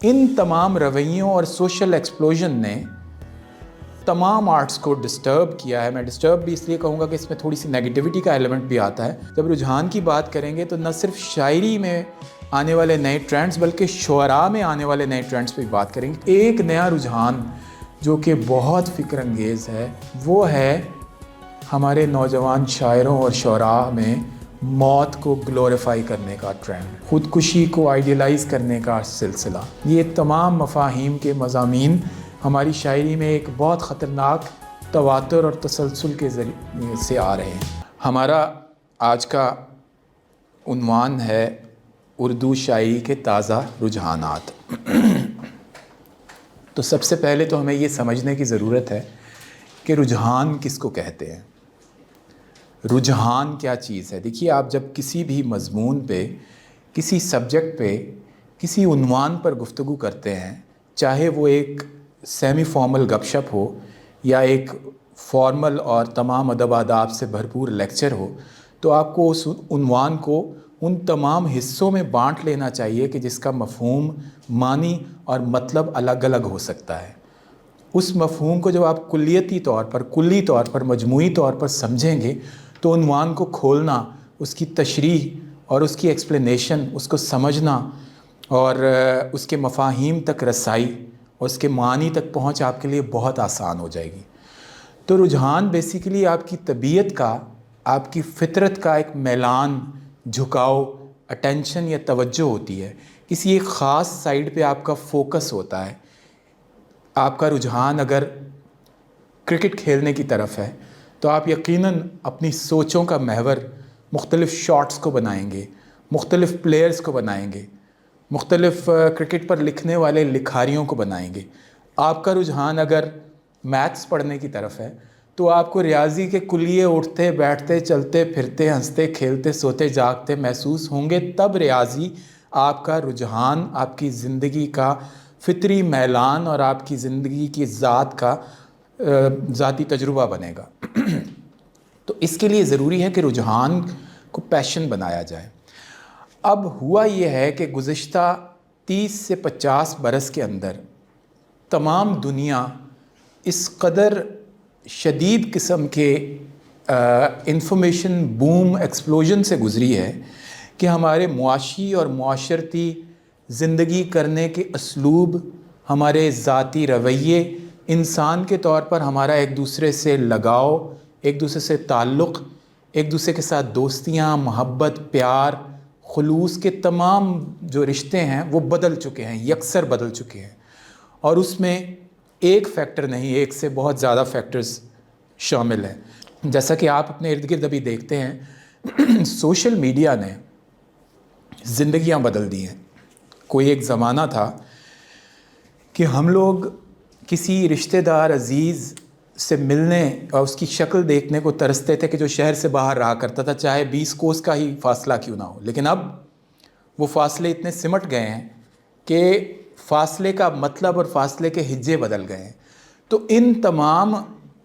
ان تمام رویوں اور سوشل ایکسپلوژن نے تمام آرٹس کو ڈسٹرب کیا ہے۔ میں ڈسٹرب بھی اس لیے کہوں گا کہ اس میں تھوڑی سی نیگیٹیوٹی کا ایلیمنٹ بھی آتا ہے۔ جب رجحان کی بات کریں گے تو نہ صرف شاعری میں آنے والے نئے ٹرینڈز بلکہ شعراء میں آنے والے نئے ٹرینڈز پہ بھی بات کریں گے۔ ایک نیا رجحان جو کہ بہت فکر انگیز ہے وہ ہے ہمارے نوجوان شاعروں اور شعراء میں موت کو گلوریفائی کرنے کا ٹرینڈ، خودکشی کو آئیڈیلائز کرنے کا سلسلہ۔ یہ تمام مفاہیم کے مضامین ہماری شاعری میں ایک بہت خطرناک تواتر اور تسلسل کے ذریعے سے آ رہے ہیں۔ ہمارا آج کا عنوان ہے اردو شاعری کے تازہ رجحانات۔ تو سب سے پہلے تو ہمیں یہ سمجھنے کی ضرورت ہے کہ رجحان کس کو کہتے ہیں، رجحان کیا چیز ہے۔ دیکھیے، آپ جب کسی بھی مضمون پہ، کسی سبجیکٹ پہ، کسی عنوان پر گفتگو کرتے ہیں، چاہے وہ ایک سیمی فارمل گپ شپ ہو یا ایک فارمل اور تمام ادب آداب سے بھرپور لیکچر ہو، تو آپ کو اس عنوان کو ان تمام حصوں میں بانٹ لینا چاہیے کہ جس کا مفہوم، معنی اور مطلب الگ الگ ہو سکتا ہے۔ اس مفہوم کو جب آپ کلی طور پر مجموعی طور پر سمجھیں گے تو عنوان کو کھولنا، اس کی تشریح اور اس کی ایکسپلینیشن، اس کو سمجھنا اور اس کے مفاہیم تک رسائی اور اس کے معنی تک پہنچ آپ کے لیے بہت آسان ہو جائے گی۔ تو رجحان بیسیکلی آپ کی طبیعت کا، آپ کی فطرت کا ایک میلان، جھکاؤ، اٹینشن یا توجہ ہوتی ہے۔ کسی ایک خاص سائیڈ پہ آپ کا فوکس ہوتا ہے۔ آپ کا رجحان اگر کرکٹ کھیلنے کی طرف ہے تو آپ یقیناً اپنی سوچوں کا محور مختلف شاٹس کو بنائیں گے، مختلف پلیئرز کو بنائیں گے، مختلف کرکٹ پر لکھنے والے لکھاریوں کو بنائیں گے۔ آپ کا رجحان اگر میتھس پڑھنے کی طرف ہے تو آپ کو ریاضی کے کلیے اٹھتے بیٹھتے، چلتے پھرتے، ہنستے کھیلتے، سوتے جاگتے محسوس ہوں گے، تب ریاضی آپ کا رجحان، آپ کی زندگی کا فطری میلان اور آپ کی زندگی کی ذات کا ذاتی تجربہ بنے گا۔ تو اس کے لیے ضروری ہے کہ رجحان کو پیشن بنایا جائے۔ اب ہوا یہ ہے کہ گزشتہ 30 سے 50 برس کے اندر تمام دنیا اس قدر شدید قسم کے انفارمیشن بوم ایکسپلوژن سے گزری ہے کہ ہمارے معاشی اور معاشرتی زندگی کرنے کے اسلوب، ہمارے ذاتی رویے، انسان کے طور پر ہمارا ایک دوسرے سے لگاؤ، ایک دوسرے سے تعلق، ایک دوسرے کے ساتھ دوستیاں، محبت، پیار، خلوص کے تمام جو رشتے ہیں وہ بدل چکے ہیں، یکسر بدل چکے ہیں۔ اور اس میں ایک فیکٹر نہیں، ایک سے بہت زیادہ فیکٹرز شامل ہیں۔ جیسا کہ آپ اپنے ارد گرد ابھی دیکھتے ہیں، سوشل میڈیا نے زندگیاں بدل دی ہیں۔ کوئی ایک زمانہ تھا کہ ہم لوگ کسی رشتہ دار عزیز سے ملنے اور اس کی شکل دیکھنے کو ترستے تھے کہ جو شہر سے باہر رہا کرتا تھا، چاہے 20 کوس کا ہی فاصلہ کیوں نہ ہو۔ لیکن اب وہ فاصلے اتنے سمٹ گئے ہیں کہ فاصلے کا مطلب اور فاصلے کے ہجے بدل گئے ہیں۔ تو ان تمام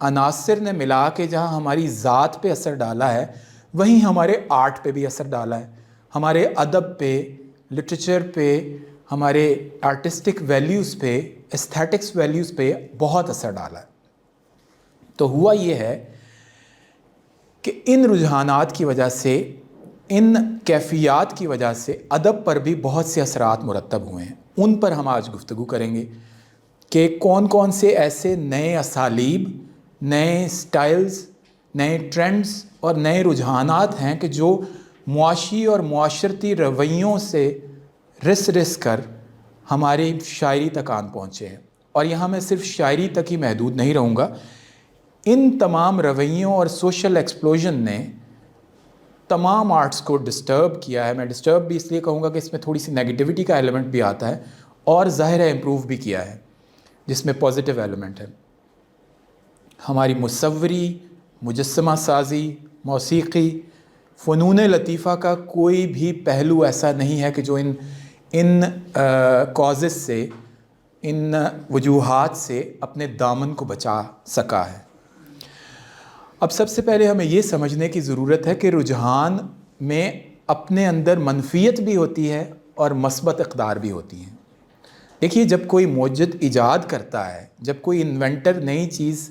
عناصر نے ملا کے جہاں ہماری ذات پہ اثر ڈالا ہے، وہیں ہمارے آرٹ پہ بھی اثر ڈالا ہے، ہمارے ادب پہ، لٹریچر پہ، ہمارے آرٹسٹک ویلیوز پہ، ایستھیٹکس ویلیوز پہ بہت اثر ڈالا ہے۔ تو ہوا یہ ہے کہ ان رجحانات کی وجہ سے، ان کیفیات کی وجہ سے ادب پر بھی بہت سے اثرات مرتب ہوئے ہیں۔ ان پر ہم آج گفتگو کریں گے کہ کون کون سے ایسے نئے اسالیب، نئے سٹائلز، نئے ٹرینڈز اور نئے رجحانات ہیں کہ جو معاشی اور معاشرتی رویوں سے رس کر ہماری شاعری تک آن پہنچے ہیں۔ اور یہاں میں صرف شاعری تک ہی محدود نہیں رہوں گا۔ ان تمام رویوں اور سوشل ایکسپلوژن نے تمام آرٹس کو ڈسٹرب کیا ہے۔ میں ڈسٹرب بھی اس لیے کہوں گا کہ اس میں تھوڑی سی نیگیٹیوٹی کا ایلیمنٹ بھی آتا ہے، اور ظاہر ہے امپروو بھی کیا ہے جس میں پازیٹیو ایلیمنٹ ہے۔ ہماری مصوری، مجسمہ سازی، موسیقی، فنون لطیفہ کا کوئی بھی پہلو ایسا نہیں ہے کہ جو ان کازز سے، ان وجوہات سے اپنے دامن کو بچا سکا ہے۔ اب سب سے پہلے ہمیں یہ سمجھنے کی ضرورت ہے کہ رجحان میں اپنے اندر منفیت بھی ہوتی ہے اور مثبت اقدار بھی ہوتی ہیں۔ دیکھیے جب کوئی موجد ایجاد کرتا ہے، جب کوئی انوینٹر نئی چیز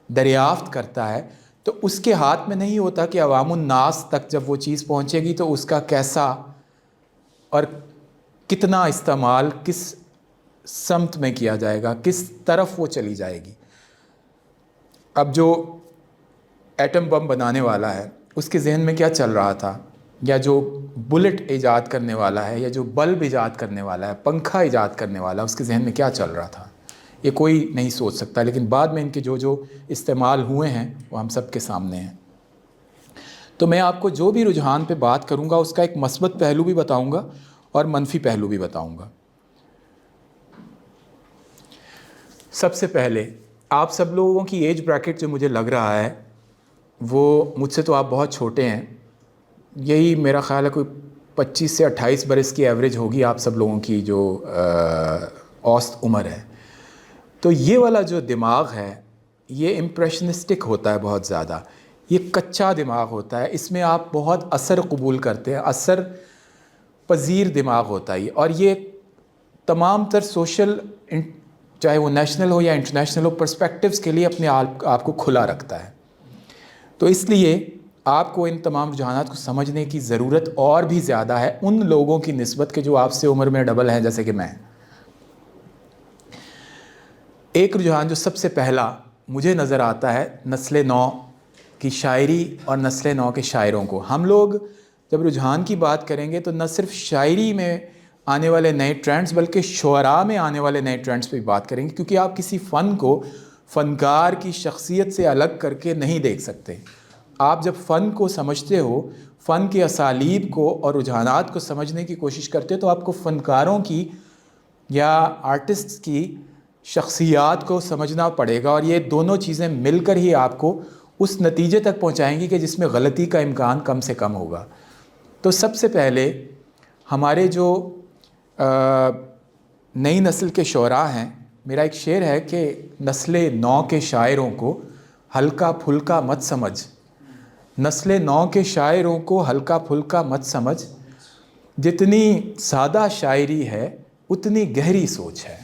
دریافت کرتا ہے تو اس کے ہاتھ میں نہیں ہوتا کہ عوام الناس تک جب وہ چیز پہنچے گی تو اس کا کیسا اور کتنا استعمال کس سمت میں کیا جائے گا، کس طرف وہ چلی جائے گی۔ اب جو ایٹم بم بنانے والا ہے اس کے ذہن میں کیا چل رہا تھا، یا جو بلٹ ایجاد کرنے والا ہے، یا جو بلب ایجاد کرنے والا ہے، پنکھا ایجاد کرنے والا ہے، اس کے ذہن میں کیا چل رہا تھا، یہ کوئی نہیں سوچ سکتا، لیکن بعد میں ان کے جو استعمال ہوئے ہیں وہ ہم سب کے سامنے ہیں۔ تو میں آپ کو جو بھی رجحان پہ بات کروں گا اس کا ایک مثبت پہلو بھی بتاؤں گا اور منفی پہلو بھی بتاؤں گا۔ سب سے پہلے آپ سب لوگوں کی ایج بریکٹ جو مجھے لگ رہا ہے وہ مجھ سے تو آپ بہت چھوٹے ہیں، یہی میرا خیال ہے کوئی 25 سے 28 برس کی ایوریج ہوگی آپ سب لوگوں کی جو اوسط عمر ہے۔ تو یہ والا جو دماغ ہے یہ امپریشنسٹک ہوتا ہے، بہت زیادہ یہ کچا دماغ ہوتا ہے، اس میں آپ بہت اثر قبول کرتے ہیں، اثر پذیر دماغ ہوتا ہے، اور یہ تمام تر سوشل چاہے وہ نیشنل ہو یا انٹرنیشنل ہو پرسپیکٹیوز کے لیے اپنے آپ کو کھلا رکھتا ہے۔ تو اس لیے آپ کو ان تمام رجحانات کو سمجھنے کی ضرورت اور بھی زیادہ ہے ان لوگوں کی نسبت کے جو آپ سے عمر میں ڈبل ہیں، جیسے کہ میں۔ ایک رجحان جو سب سے پہلا مجھے نظر آتا ہے نسل نو کی شاعری اور نسل نو کے شاعروں کو۔ ہم لوگ جب رجحان کی بات کریں گے تو نہ صرف شاعری میں آنے والے نئے ٹرینڈز بلکہ شعراء میں آنے والے نئے ٹرینڈز پہ بھی بات کریں گے، کیونکہ آپ کسی فن کو فنکار کی شخصیت سے الگ کر کے نہیں دیکھ سکتے۔ آپ جب فن کو سمجھتے ہو، فن کے اسالیب کو اور رجحانات کو سمجھنے کی کوشش کرتے تو آپ کو فنکاروں کی یا آرٹسٹس کی شخصیات کو سمجھنا پڑے گا، اور یہ دونوں چیزیں مل کر ہی آپ کو اس نتیجے تک پہنچائیں گی کہ جس میں غلطی کا امکان کم سے کم ہوگا۔ تو سب سے پہلے ہمارے جو نئی نسل کے شعراء ہیں، میرا ایک شعر ہے کہ نسل نو کے شاعروں کو ہلکا پھلکا مت سمجھ، نسل نو کے شاعروں کو ہلکا پھلکا مت سمجھ، جتنی سادہ شاعری ہے اتنی گہری سوچ ہے۔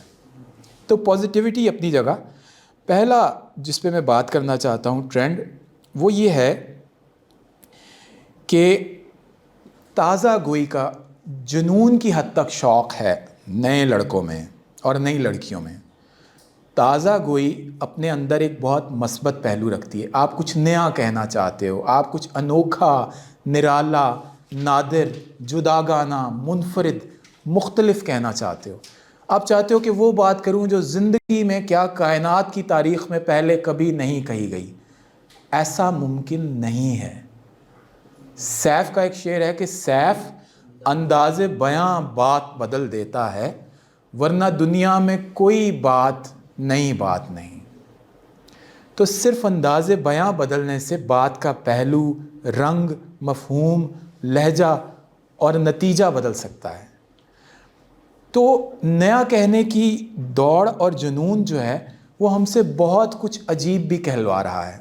تو پازیٹیوٹی اپنی جگہ۔ پہلا جس پہ میں بات کرنا چاہتا ہوں ٹرینڈ وہ یہ ہے کہ تازہ گوئی کا جنون کی حد تک شوق ہے نئے لڑکوں میں اور نئی لڑکیوں میں۔ تازہ گوئی اپنے اندر ایک بہت مثبت پہلو رکھتی ہے، آپ کچھ نیا کہنا چاہتے ہو، آپ کچھ انوکھا، نرالا، نادر، جداگانہ، منفرد، مختلف کہنا چاہتے ہو۔ آپ چاہتے ہو کہ وہ بات کروں جو زندگی میں کیا کائنات کی تاریخ میں پہلے کبھی نہیں کہی گئی۔ ایسا ممکن نہیں ہے۔ سیف کا ایک شعر ہے کہ سیف انداز بیاں بات بدل دیتا ہے، ورنہ دنیا میں کوئی بات نئی بات نہیں۔ تو صرف انداز بیاں بدلنے سے بات کا پہلو، رنگ، مفہوم، لہجہ اور نتیجہ بدل سکتا ہے۔ تو نیا کہنے کی دوڑ اور جنون جو ہے وہ ہم سے بہت کچھ عجیب بھی کہلوا رہا ہے۔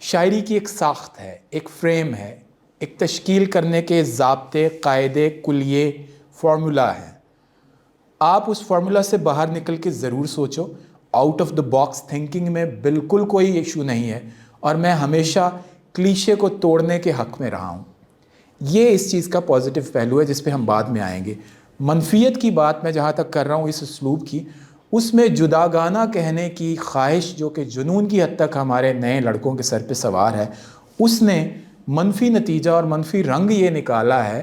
شاعری کی ایک ساخت ہے، ایک فریم ہے، ایک تشکیل کرنے کے ضابطے، قاعدے، کلیے، فارمولا ہے۔ آپ اس فارمولا سے باہر نکل کے ضرور سوچو، out of the box thinking میں بالکل کوئی ایشو نہیں ہے، اور میں ہمیشہ کلیشے کو توڑنے کے حق میں رہا ہوں۔ یہ اس چیز کا پازیٹیو پہلو ہے جس پہ ہم بعد میں آئیں گے۔ منفیت کی بات میں جہاں تک کر رہا ہوں اس اسلوب کی، اس میں جداگانہ کہنے کی خواہش جو کہ جنون کی حد تک ہمارے نئے لڑکوں کے سر پہ سوار ہے، اس نے منفی نتیجہ اور منفی رنگ یہ نکالا ہے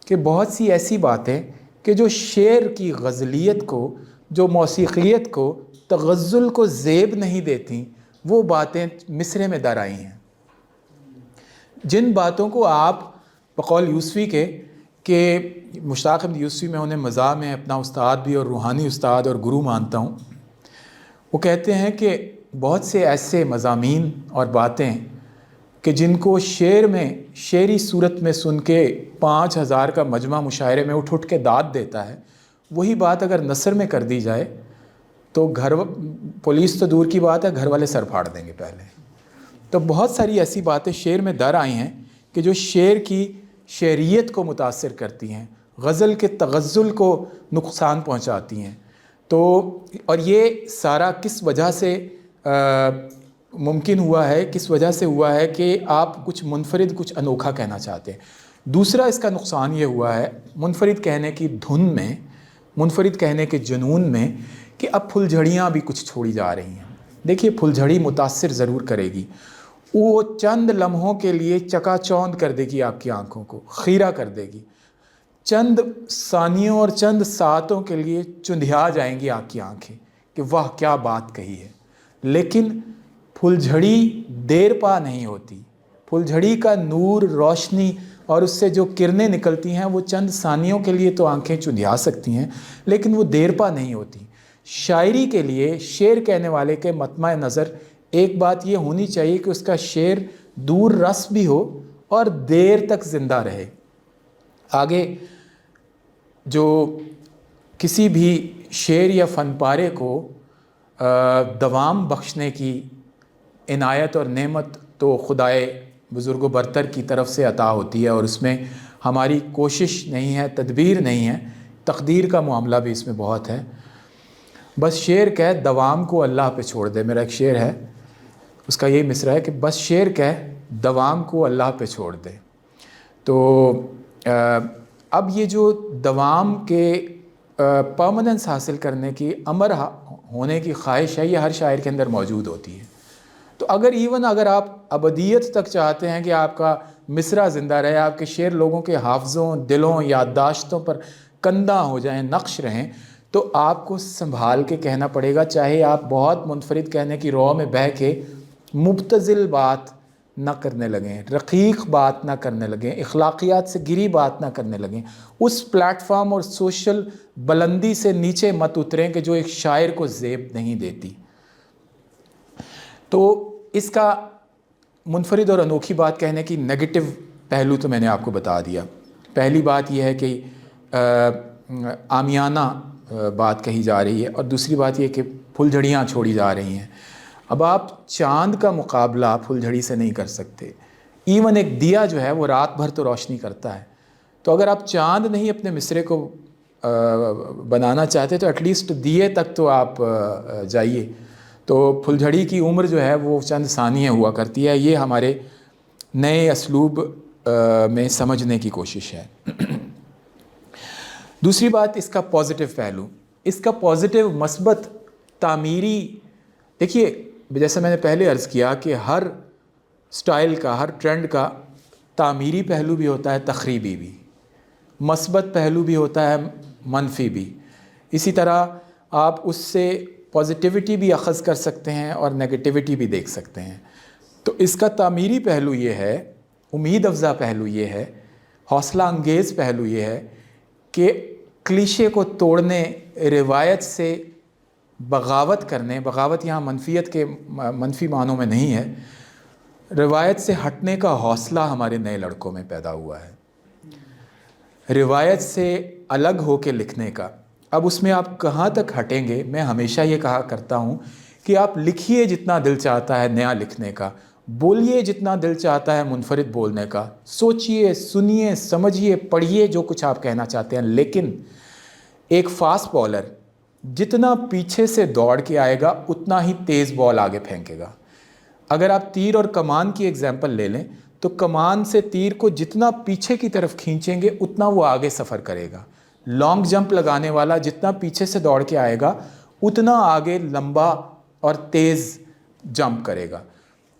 کہ بہت سی ایسی باتیں کہ جو شعر کی غزلیت کو، جو موسیقیت کو، تغزل کو زیب نہیں دیتی، وہ باتیں مصرے میں در آئی ہیں۔ جن باتوں کو آپ بقول یوسفی کے کہ مشتاق احمد یوسفی میں انہیں مزاح میں اپنا استاد بھی اور روحانی استاد اور گرو مانتا ہوں، وہ کہتے ہیں کہ بہت سے ایسے مضامین اور باتیں کہ جن کو شعر میں شعری صورت میں سن کے 5000 کا مجمع مشاعرے میں اٹھ اٹھ کے داد دیتا ہے، وہی بات اگر نثر میں کر دی جائے تو پولیس تو دور کی بات ہے، گھر والے سر پھاڑ دیں گے پہلے۔ تو بہت ساری ایسی باتیں شعر میں در آئی ہیں کہ جو شعر کی شعریت کو متاثر کرتی ہیں، غزل کے تغزل کو نقصان پہنچاتی ہیں۔ تو اور یہ سارا کس وجہ سے ممکن ہوا ہے، کس وجہ سے ہوا ہے کہ آپ کچھ منفرد، کچھ انوکھا کہنا چاہتے ہیں۔ دوسرا اس کا نقصان یہ ہوا ہے منفرد کہنے کی دھن میں، منفرد کہنے کے جنون میں، کہ اب پھل جھڑیاں بھی کچھ چھوڑی جا رہی ہیں۔ دیکھیے پھل جھڑی متاثر ضرور کرے گی، وہ چند لمحوں کے لیے چکا چوند کر دے گی، آپ کی آنکھوں کو خیرہ کر دے گی، چند ثانیوں اور چند ساعتوں کے لیے چندھیا جائیں گی آپ کی آنکھیں کہ واہ کیا بات کہی ہے، لیکن پھل جھڑی دیر پا نہیں ہوتی۔ پھل جھڑی کا نور، روشنی اور اس سے جو کرنیں نکلتی ہیں وہ چند ثانیوں کے لیے تو آنکھیں چندھیا سکتی ہیں، لیکن وہ دیر پا نہیں ہوتی۔ شاعری کے لیے شعر کہنے والے کے مطمع نظر ایک بات یہ ہونی چاہیے کہ اس کا شعر دور رس بھی ہو اور دیر تک زندہ رہے۔ آگے جو کسی بھی شعر یا فن پارے کو دوام بخشنے کی عنایت اور نعمت تو خدائے بزرگ و برتر کی طرف سے عطا ہوتی ہے، اور اس میں ہماری کوشش نہیں ہے، تدبیر نہیں ہے، تقدیر کا معاملہ بھی اس میں بہت ہے۔ بس شعر کہہ دوام کو اللہ پہ چھوڑ دے، میرا ایک شعر ہے، اس کا یہی مصرع ہے کہ بس شعر کہہ دوام کو اللہ پہ چھوڑ دے۔ تو اب یہ جو دوام کے پرماننس حاصل کرنے کی، امر ہونے کی خواہش ہے، یہ ہر شاعر کے اندر موجود ہوتی ہے۔ تو اگر آپ ابدیت تک چاہتے ہیں کہ آپ کا مصرع زندہ رہے، آپ کے شعر لوگوں کے حافظوں، دلوں، یادداشتوں پر کندہ ہو جائیں، نقش رہیں، تو آپ کو سنبھال کے کہنا پڑے گا، چاہے آپ بہت منفرد کہنے کی رو میں بہہ کے مبتذل بات نہ کرنے لگیں، رقیق بات نہ کرنے لگیں، اخلاقیات سے گری بات نہ کرنے لگیں، اس پلیٹ فارم اور سوشل بلندی سے نیچے مت اتریں کہ جو ایک شاعر کو زیب نہیں دیتی۔ تو اس کا منفرد اور انوکھی بات کہنے کی نگیٹو پہلو تو میں نے آپ کو بتا دیا۔ پہلی بات یہ ہے کہ عامیانہ بات کہی جا رہی ہے، اور دوسری بات یہ کہ پھل جھڑیاں چھوڑی جا رہی ہیں۔ اب آپ چاند کا مقابلہ پھل جھڑی سے نہیں کر سکتے، ایون ایک دیا جو ہے وہ رات بھر تو روشنی کرتا ہے، تو اگر آپ چاند نہیں اپنے مصرے کو بنانا چاہتے تو ایٹ لیسٹ دیے تک تو آپ جائیے۔ تو پھل جھڑی کی عمر جو ہے وہ چند ثانیے ہوا کرتی ہے، یہ ہمارے نئے اسلوب میں سمجھنے کی کوشش ہے۔ دوسری بات اس کا پازیٹیو پہلو، اس کا پازیٹیو مثبت تعمیری، دیکھیے جیسے میں نے پہلے عرض کیا کہ ہر سٹائل کا، ہر ٹرینڈ کا تعمیری پہلو بھی ہوتا ہے، تخریبی بھی، مثبت پہلو بھی ہوتا ہے، منفی بھی۔ اسی طرح آپ اس سے پازیٹیوٹی بھی اخذ کر سکتے ہیں اور نیگیٹیوٹی بھی دیکھ سکتے ہیں۔ تو اس کا تعمیری پہلو یہ ہے، امید افزا پہلو یہ ہے، حوصلہ انگیز پہلو یہ ہے کہ کلیشے کو توڑنے، روایت سے بغاوت کرنے، بغاوت یہاں منفیت کے منفی معنوں میں نہیں ہے، روایت سے ہٹنے کا حوصلہ ہمارے نئے لڑکوں میں پیدا ہوا ہے، روایت سے الگ ہو کے لکھنے کا۔ اب اس میں آپ کہاں تک ہٹیں گے؟ میں ہمیشہ یہ کہا کرتا ہوں کہ آپ لکھیے جتنا دل چاہتا ہے نیا لکھنے کا، بولیے جتنا دل چاہتا ہے منفرد بولنے کا، سوچیے، سنیے، سمجھیے، پڑھیے جو کچھ آپ کہنا چاہتے ہیں، لیکن ایک فاسٹ بولر جتنا پیچھے سے دوڑ کے آئے گا اتنا ہی تیز بال آگے پھینکے گا۔ اگر آپ تیر اور کمان کی ایگزامپل لے لیں تو کمان سے تیر کو جتنا پیچھے کی طرف کھینچیں گے اتنا وہ آگے سفر کرے گا۔ لانگ جمپ لگانے والا جتنا پیچھے سے دوڑ کے آئے گا اتنا آگے لمبا اور تیز جمپ کرے گا۔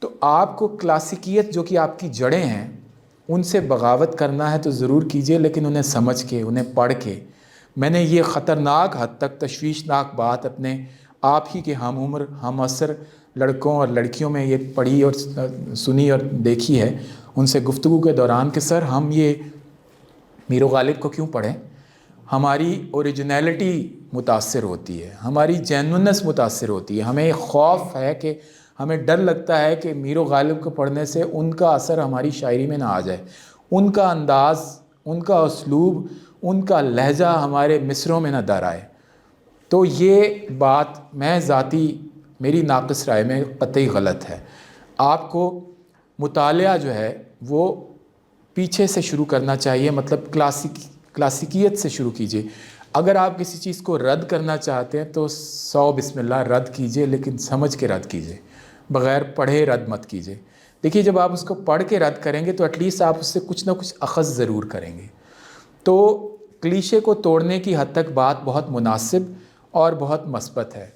تو آپ کو کلاسیکیت جو کہ آپ کی جڑیں ہیں ان سے بغاوت کرنا ہے تو ضرور کیجئے، لیکن انہیں سمجھ کے، انہیں پڑھ کے۔ میں نے یہ خطرناک حد تک تشویشناک بات اپنے آپ ہی کے ہم عمر، ہم عصر لڑکوں اور لڑکیوں میں یہ پڑھی اور سنی اور دیکھی ہے، ان سے گفتگو کے دوران کہ سر ہم یہ میر و غالب کو کیوں پڑھیں؟ ہماری اوریجنیلٹی متاثر ہوتی ہے، ہماری جینونس متاثر ہوتی ہے، ہمیں خوف ہے کہ ہمیں ڈر لگتا ہے کہ میر و غالب کو پڑھنے سے ان کا اثر ہماری شاعری میں نہ آ جائے، ان کا انداز، ان کا اسلوب، ان کا لہجہ ہمارے مصروں میں نہ در آئے۔ تو یہ بات میں ذاتی میری ناقص رائے میں قطعی غلط ہے۔ آپ کو مطالعہ جو ہے وہ پیچھے سے شروع کرنا چاہیے، مطلب کلاسیکیت سے شروع کیجئے۔ اگر آپ کسی چیز کو رد کرنا چاہتے ہیں تو 100 بسم اللہ رد کیجئے، لیکن سمجھ کے رد کیجئے، بغیر پڑھے رد مت کیجئے۔ دیکھیے جب آپ اس کو پڑھ کے رد کریں گے تو ایٹ لیسٹ آپ اس سے کچھ نہ کچھ اخذ ضرور کریں گے۔ تو کلیشے کو توڑنے کی حد تک بات بہت مناسب اور بہت مثبت ہے۔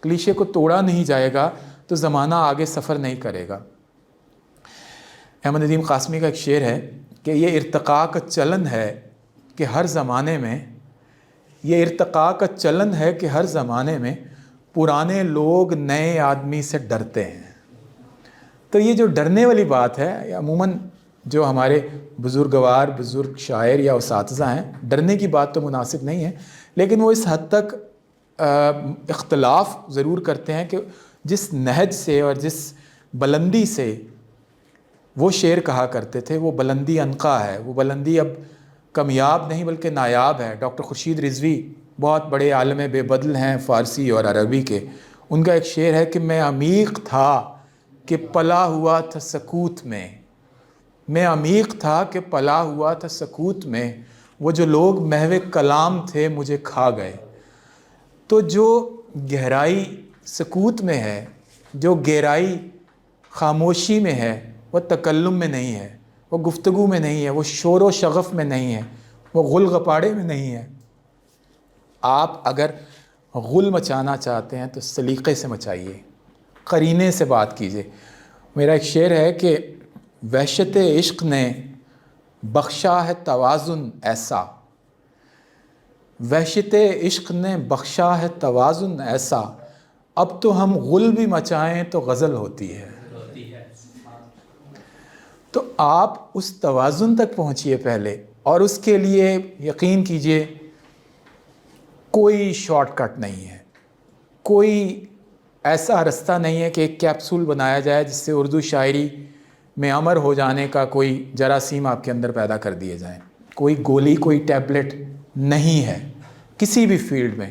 کلیشے کو توڑا نہیں جائے گا تو زمانہ آگے سفر نہیں کرے گا۔ احمد ندیم قاسمی کا ایک شعر ہے کہ یہ ارتقاء کا چلن ہے کہ ہر زمانے میں، یہ ارتقاء کا چلن ہے کہ ہر زمانے میں پرانے لوگ نئے آدمی سے ڈرتے ہیں۔ تو یہ جو ڈرنے والی بات ہے، عموماً جو ہمارے بزرگوار، بزرگ شاعر یا اساتذہ ہیں، ڈرنے کی بات تو مناسب نہیں ہے، لیکن وہ اس حد تک اختلاف ضرور کرتے ہیں کہ جس نہج سے اور جس بلندی سے وہ شعر کہا کرتے تھے، وہ بلندی عنقا ہے، وہ بلندی اب کمیاب نہیں بلکہ نایاب ہے۔ ڈاکٹر خورشید رضوی بہت بڑے عالم بے بدل ہیں فارسی اور عربی کے، ان کا ایک شعر ہے کہ میں عمیق تھا کہ پلا ہوا تھا سکوت میں، میں عمیق تھا کہ پلا ہوا تھا سکوت میں، وہ جو لوگ محو کلام تھے مجھے کھا گئے۔ تو جو گہرائی سکوت میں ہے، جو گہرائی خاموشی میں ہے، وہ تکلم میں نہیں ہے، وہ گفتگو میں نہیں ہے، وہ شور و شغف میں نہیں ہے، وہ غل غپاڑے میں نہیں ہے۔ آپ اگر غل مچانا چاہتے ہیں تو سلیقے سے مچائیے، قرینے سے بات کیجیے۔ میرا ایک شعر ہے کہ وحشت عشق نے بخشا ہے توازن ایسا، وحشت عشق نے بخشا ہے توازن ایسا، اب تو ہم غل بھی مچائیں تو غزل ہوتی ہے۔ تو آپ اس توازن تک پہنچیے پہلے، اور اس کے لیے یقین کیجئے کوئی شارٹ کٹ نہیں ہے، کوئی ایسا رستہ نہیں ہے کہ ایک کیپسول بنایا جائے جس سے اردو شاعری میں امر ہو جانے کا کوئی جراثیم آپ کے اندر پیدا کر دیے جائیں۔ کوئی گولی، کوئی ٹیبلٹ نہیں ہے کسی بھی فیلڈ میں۔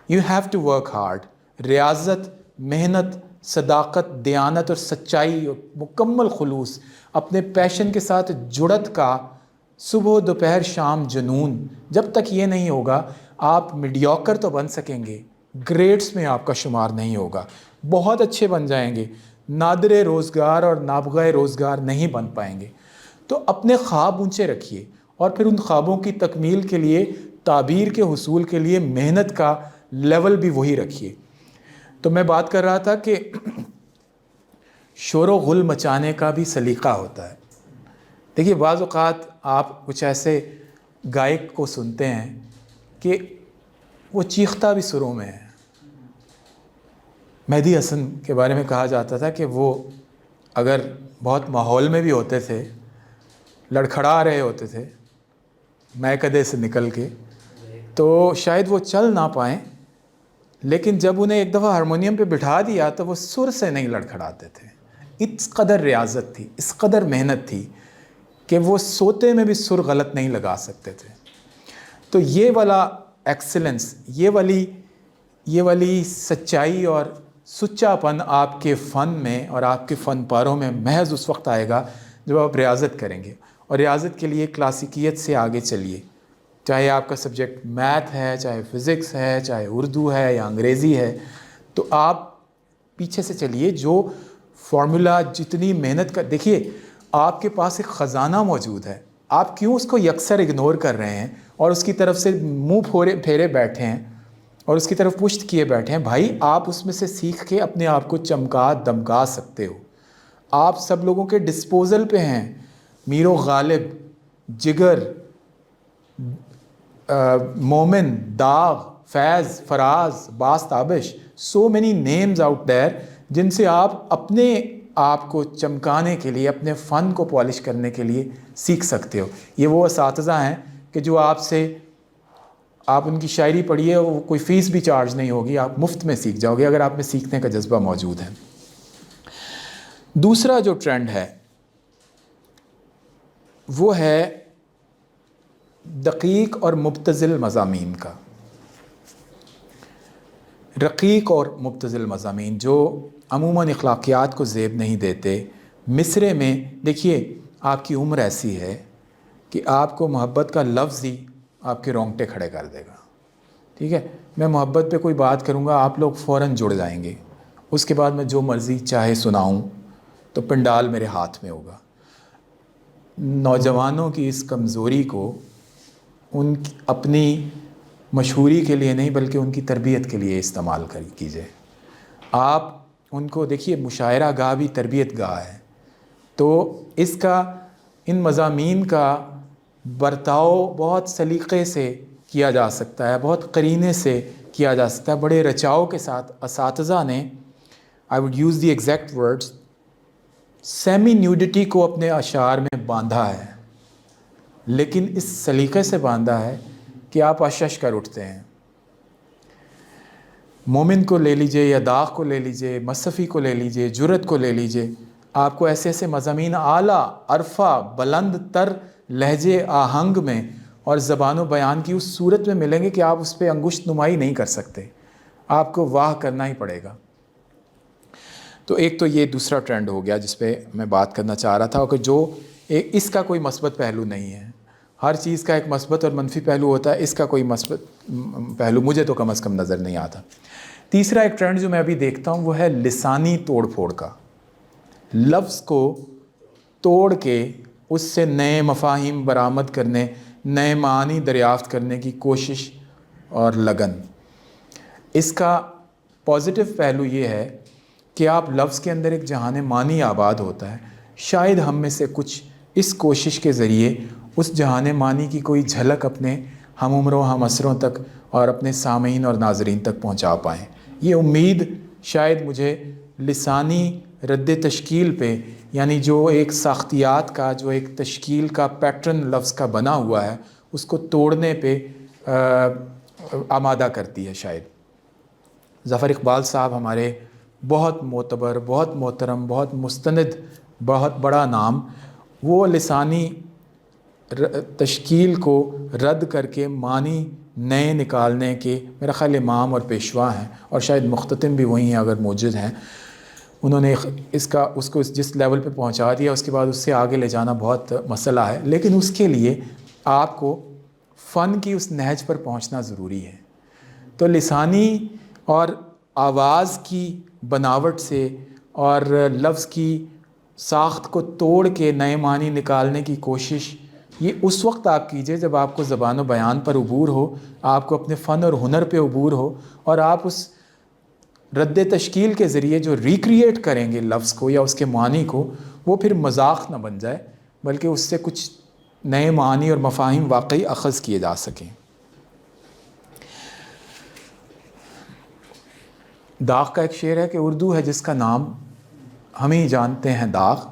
You have to work hard. ریاضت، محنت، صداقت، دیانت اور سچائی اور مکمل خلوص، اپنے پیشن کے ساتھ جڑت کا صبح دوپہر شام جنون، جب تک یہ نہیں ہوگا آپ میڈیوکر تو بن سکیں گے، گریڈز میں آپ کا شمار نہیں ہوگا، بہت اچھے بن جائیں گے، نادر روزگار اور نابغہ روزگار نہیں بن پائیں گے۔ تو اپنے خواب اونچے رکھیے، اور پھر ان خوابوں کی تکمیل کے لیے، تعبیر کے حصول کے لیے محنت کا لیول بھی وہی رکھیے۔ تو میں بات کر رہا تھا کہ شور و غل مچانے کا بھی سلیقہ ہوتا ہے۔ دیکھیے بعض اوقات آپ کچھ ایسے گائک کو سنتے ہیں کہ وہ چیختا بھی سروں میں ہے۔ مہدی حسن کے بارے میں کہا جاتا تھا کہ وہ اگر بہت ماحول میں بھی ہوتے تھے، لڑکھڑا رہے ہوتے تھے میکدے سے نکل کے، تو شاید وہ چل نہ پائیں، لیکن جب انہیں ایک دفعہ ہارمونیم پہ بٹھا دیا تو وہ سر سے نہیں لڑکھڑاتے تھے۔ اس قدر ریاضت تھی، اس قدر محنت تھی کہ وہ سوتے میں بھی سر غلط نہیں لگا سکتے تھے۔ تو یہ والا ایکسلنس، یہ والی سچائی اور سچا پن آپ کے فن میں اور آپ کے فن پاروں میں محض اس وقت آئے گا جب آپ ریاضت کریں گے، اور ریاضت کے لیے کلاسیکیت سے آگے چلیے۔ چاہے آپ کا سبجیکٹ میتھ ہے، چاہے فزکس ہے، چاہے اردو ہے یا انگریزی ہے، تو آپ پیچھے سے چلیے۔ جو فارمولا، جتنی محنت کر، دیکھیے آپ کے پاس ایک خزانہ موجود ہے، آپ کیوں اس کو یکسر اگنور کر رہے ہیں اور اس کی طرف سے منہ پھیرے بیٹھے ہیں اور اس کی طرف پشت کیے بیٹھے ہیں؟ بھائی آپ اس میں سے سیکھ کے اپنے آپ کو چمکا دمکا سکتے ہو۔ آپ سب لوگوں کے ڈسپوزل پہ ہیں۔ میر و غالب، جگر، مومن، داغ، فیض، فراز، باز Tabish, so many names out there جن سے آپ اپنے آپ کو چمکانے کے لیے، اپنے فن کو پالش کرنے کے لیے سیکھ سکتے ہو۔ یہ وہ اساتذہ ہیں کہ جو آپ ان کی شاعری پڑھیے، وہ کوئی فیس بھی چارج نہیں ہوگی، آپ مفت میں سیکھ جاؤ گے اگر آپ میں سیکھنے کا جذبہ موجود ہے۔ دوسرا جو ٹرینڈ ہے وہ ہے دقیق اور مبتذل مضامین کا۔ رقیق اور مبتذل مضامین جو عموماً اخلاقیات کو زیب نہیں دیتے، مصرے میں دیکھیے آپ کی عمر ایسی ہے کہ آپ کو محبت کا لفظ ہی آپ کے رونگٹے کھڑے کر دے گا۔ ٹھیک ہے، میں محبت پہ کوئی بات کروں گا آپ لوگ فوراً جڑ جائیں گے، اس کے بعد میں جو مرضی چاہے سناؤں تو پنڈال میرے ہاتھ میں ہوگا۔ نوجوانوں کی اس کمزوری کو ان کی اپنی مشہوری کے لیے نہیں بلکہ ان کی تربیت کے لیے استعمال کیجیے۔ آپ ان کو دیکھیے، مشاعرہ گاہ بھی تربیت گاہ ہے، تو اس کا ان مضامین کا برتاؤ بہت سلیقے سے کیا جا سکتا ہے، بہت قرینے سے کیا جا سکتا ہے، بڑے رچاؤ کے ساتھ۔ اساتذہ نے I would use the exact words semi nudity کو اپنے اشعار میں باندھا ہے، لیکن اس سلیقے سے باندھا ہے کہ آپ اشش کر اٹھتے ہیں۔ مومن کو لے لیجئے یا داغ کو لے لیجئے، مصفی کو لے لیجئے، جرت کو لے لیجئے، آپ کو ایسے ایسے مضامین اعلیٰ، عرفہ، بلند تر لہجے آہنگ میں اور زبان و بیان کی اس صورت میں ملیں گے کہ آپ اس پہ انگشت نمائی نہیں کر سکتے، آپ کو واہ کرنا ہی پڑے گا۔ تو ایک تو یہ دوسرا ٹرینڈ ہو گیا جس پہ میں بات کرنا چاہ رہا تھا، کہ جو اس کا کوئی مثبت پہلو نہیں ہے۔ ہر چیز کا ایک مثبت اور منفی پہلو ہوتا ہے، اس کا کوئی مثبت پہلو مجھے تو کم از کم نظر نہیں آتا۔ تیسرا ایک ٹرینڈ جو میں ابھی دیکھتا ہوں وہ ہے لسانی توڑ پھوڑ کا، لفظ کو توڑ کے اس سے نئے مفاہیم برآمد کرنے، نئے معانی دریافت کرنے کی کوشش اور لگن۔ اس کا پازیٹیو پہلو یہ ہے کہ آپ لفظ کے اندر ایک جہان معنی آباد ہوتا ہے، شاید ہم میں سے کچھ اس کوشش کے ذریعے اس جہان معنی کی کوئی جھلک اپنے ہم عمروں ہم عصروں تک اور اپنے سامعین اور ناظرین تک پہنچا پائیں۔ یہ امید شاید مجھے لسانی رد تشکیل پہ، یعنی جو ایک ساختیات کا، جو ایک تشکیل کا پیٹرن لفظ کا بنا ہوا ہے، اس کو توڑنے پہ آمادہ کرتی ہے شاید۔ ظفر اقبال صاحب ہمارے بہت معتبر، بہت محترم، بہت مستند، بہت بڑا نام، وہ لسانی تشکیل کو رد کر کے معنی نئے نکالنے کے میرا خیال امام اور پیشوا ہیں، اور شاید مختتم بھی وہی ہیں اگر موجود ہیں۔ انہوں نے اس کو جس لیول پہ پہنچا دیا، اس کے بعد اس سے آگے لے جانا بہت مسئلہ ہے، لیکن اس کے لیے آپ کو فن کی اس نہج پر پہنچنا ضروری ہے۔ تو لسانی اور آواز کی بناوٹ سے اور لفظ کی ساخت کو توڑ کے نئے معنی نکالنے کی کوشش، یہ اس وقت آپ کیجئے جب آپ کو زبان و بیان پر عبور ہو، آپ کو اپنے فن اور ہنر پہ عبور ہو، اور آپ اس رد تشکیل کے ذریعے جو ریکریٹ کریں گے لفظ کو یا اس کے معنی کو، وہ پھر مذاق نہ بن جائے بلکہ اس سے کچھ نئے معانی اور مفاہیم واقعی اخذ کیے جا سکیں۔ داغ کا ایک شعر ہے کہ اردو ہے جس کا نام ہم ہی جانتے ہیں داغ،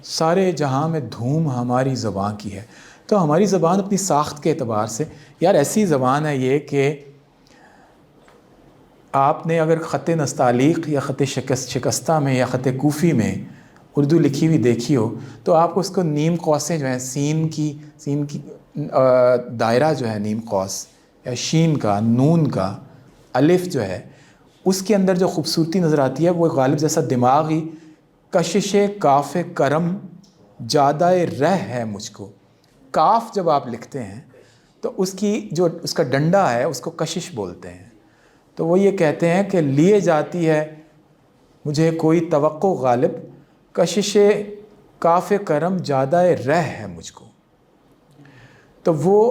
سارے جہاں میں دھوم ہماری زبان کی ہے۔ تو ہماری زبان اپنی ساخت کے اعتبار سے یار ایسی زبان ہے یہ کہ آپ نے اگر خط نستعلیق یا خط شکستہ میں یا خط کوفی میں اردو لکھی ہوئی دیکھی ہو تو آپ کو اس کو نیم قوسیں جو ہیں، سین کی دائرہ جو ہے نیم قوس، یا شین کا، نون کا، الف جو ہے، اس کے اندر جو خوبصورتی نظر آتی ہے وہ غالب جیسا دماغی کشش کاف کرم جادہ رہ ہے مجھ کو۔ کاف جب آپ لکھتے ہیں تو اس کی جو اس کا ڈنڈا ہے اس کو کشش بولتے ہیں، تو وہ یہ کہتے ہیں کہ لیے جاتی ہے مجھے کوئی توقع غالب، کشش کاف کرم جادہ رہ ہے مجھ کو۔ تو وہ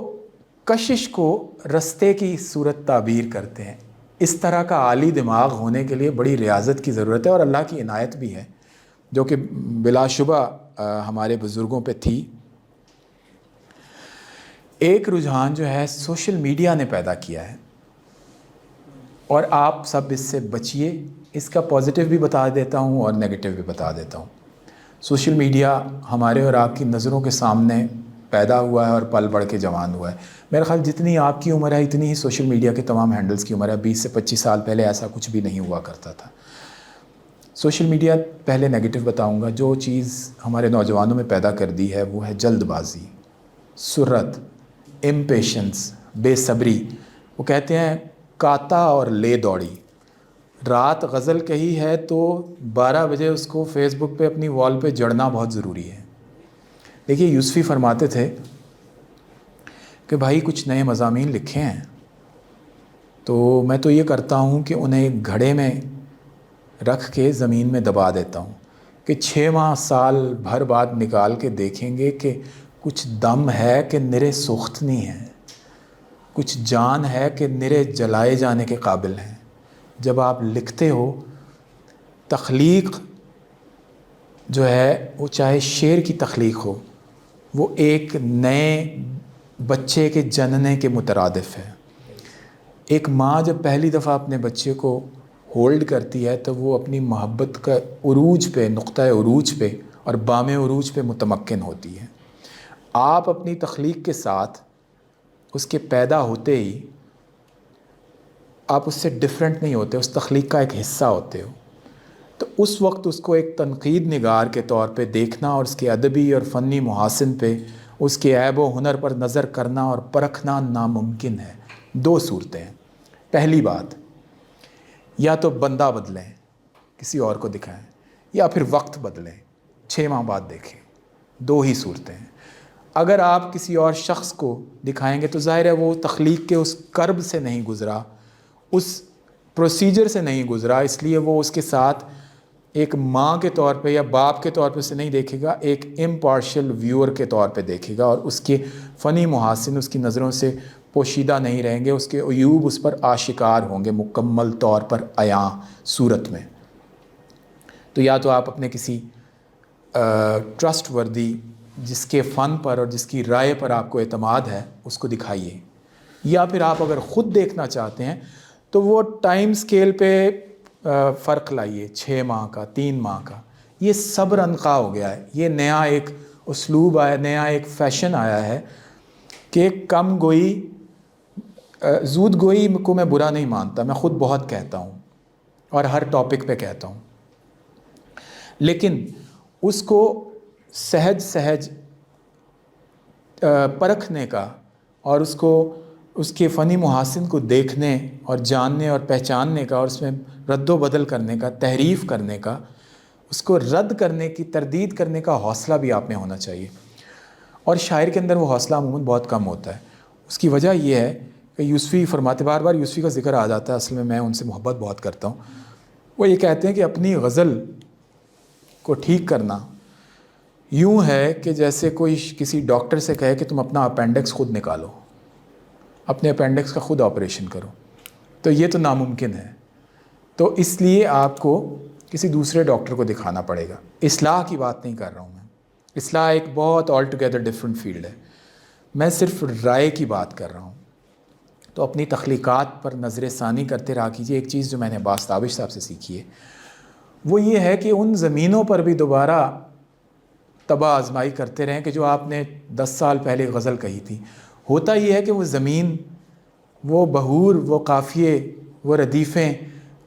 کشش کو رستے کی صورت تعبیر کرتے ہیں۔ اس طرح کا عالی دماغ ہونے کے لیے بڑی ریاضت کی ضرورت ہے، اور اللہ کی عنایت بھی ہے جو کہ بلا شبہ ہمارے بزرگوں پہ تھی۔ ایک رجحان جو ہے سوشل میڈیا نے پیدا کیا ہے، اور آپ سب اس سے بچیے۔ اس کا پازیٹیو بھی بتا دیتا ہوں اور نیگیٹیو بھی بتا دیتا ہوں۔ سوشل میڈیا ہمارے اور آپ کی نظروں کے سامنے پیدا ہوا ہے اور پل بڑھ کے جوان ہوا ہے۔ میرا خیال جتنی آپ کی عمر ہے اتنی ہی سوشل میڈیا کے تمام ہینڈلز کی عمر ہے۔ 20 سے 25 سال پہلے ایسا کچھ بھی نہیں ہوا کرتا تھا۔ سوشل میڈیا پہلے نیگیٹیو بتاؤں گا، جو چیز ہمارے نوجوانوں میں پیدا کر دی ہے وہ ہے جلد بازی، سرعت، امپیشنس، بے صبری۔ وہ کہتے ہیں کاتا اور لے دوڑی۔ رات غزل کہی ہے تو 12 بجے اس کو فیس بک پہ اپنی وال پہ جڑنا بہت ضروری ہے۔ دیکھیے یوسفی فرماتے تھے کہ بھائی کچھ نئے مضامین لکھے ہیں تو میں تو یہ کرتا ہوں کہ انہیں ایک گھڑے میں رکھ کے زمین میں دبا دیتا ہوں کہ 6 ماہ سال بھر بعد نکال کے دیکھیں گے کہ کچھ دم ہے کہ نرے سوخت نہیں ہے، کچھ جان ہے کہ نرے جلائے جانے کے قابل ہیں۔ جب آپ لکھتے ہو، تخلیق جو ہے وہ چاہے شعر کی تخلیق ہو، وہ ایک نئے بچے کے جننے کے مترادف ہے۔ ایک ماں جب پہلی دفعہ اپنے بچے کو ہولڈ کرتی ہے تو وہ اپنی محبت کا عروج پہ، نقطہ عروج پہ اور بام عروج پہ متمکن ہوتی ہے۔ آپ اپنی تخلیق کے ساتھ اس کے پیدا ہوتے ہی آپ اس سے ڈیفرنٹ نہیں ہوتے، اس تخلیق کا ایک حصہ ہوتے ہو۔ تو اس وقت اس کو ایک تنقید نگار کے طور پہ دیکھنا اور اس کے ادبی اور فنی محاسن پہ، اس کے عیب و ہنر پر نظر کرنا اور پرکھنا ناممکن ہے۔ 2 صورتیں ہیں۔ پہلی بات، یا تو بندہ بدلیں، کسی اور کو دکھائیں، یا پھر وقت بدلیں، 6 ماہ بعد دیکھیں۔ 2 ہی صورتیں ہیں۔ اگر آپ کسی اور شخص کو دکھائیں گے تو ظاہر ہے وہ تخلیق کے اس کرب سے نہیں گزرا، اس پروسیجر سے نہیں گزرا، اس لیے وہ اس کے ساتھ ایک ماں کے طور پہ یا باپ کے طور پہ اسے نہیں دیکھے گا، ایک امپارشل ویور کے طور پہ دیکھے گا، اور اس کے فنی محاسن اس کی نظروں سے پوشیدہ نہیں رہیں گے، اس کے عیوب اس پر آشکار ہوں گے مکمل طور پر عیاں صورت میں۔ تو یا تو آپ اپنے کسی ٹرسٹ وردی، جس کے فن پر اور جس کی رائے پر آپ کو اعتماد ہے، اس کو دکھائیے، یا پھر آپ اگر خود دیکھنا چاہتے ہیں تو وہ ٹائم سکیل پہ فرق لائیے، 6 ماہ کا، 3 ماہ کا۔ یہ صبر انقا ہو گیا ہے، یہ نیا ایک اسلوب آیا، نیا ایک فیشن آیا ہے کہ کم گوئی، زود گوئی کو میں برا نہیں مانتا، میں خود بہت کہتا ہوں اور ہر ٹاپک پہ کہتا ہوں، لیکن اس کو سہج سہج پرکھنے کا اور اس کے فنی محاسن کو دیکھنے اور جاننے اور پہچاننے کا اور اس میں رد و بدل کرنے کا، تحریف کرنے کا، اس کو رد کرنے کی، تردید کرنے کا حوصلہ بھی آپ میں ہونا چاہیے۔ اور شاعر کے اندر وہ حوصلہ عموماً بہت کم ہوتا ہے۔ اس کی وجہ یہ ہے کہ یوسفی فرماتے، بار بار یوسفی کا ذکر آ جاتا ہے، اصل میں ان سے محبت بہت کرتا ہوں۔ وہ یہ کہتے ہیں کہ اپنی غزل کو ٹھیک کرنا یوں ہے کہ جیسے کوئی کسی ڈاکٹر سے کہے کہ تم اپنا اپینڈکس خود نکالو، اپنے اپینڈکس کا خود آپریشن کرو، تو یہ تو ناممکن ہے۔ تو اس لیے آپ کو کسی دوسرے ڈاکٹر کو دکھانا پڑے گا۔ اصلاح کی بات نہیں کر رہا ہوں میں، اصلاح ایک بہت آل ٹوگیدر ڈفرینٹ فیلڈ ہے، میں صرف رائے کی بات کر رہا ہوں۔ تو اپنی تخلیقات پر نظر ثانی کرتے رہا کیجیے۔ ایک چیز جو میں نے عباس تابش صاحب سے سیکھی ہے وہ یہ ہے کہ ان زمینوں پر بھی دوبارہ تباہ آزمائی کرتے رہیں کہ جو آپ نے 10 سال پہلے غزل کہی تھی۔ ہوتا یہ ہے کہ وہ زمین، وہ بہور، وہ قافیے، وہ ردیفیں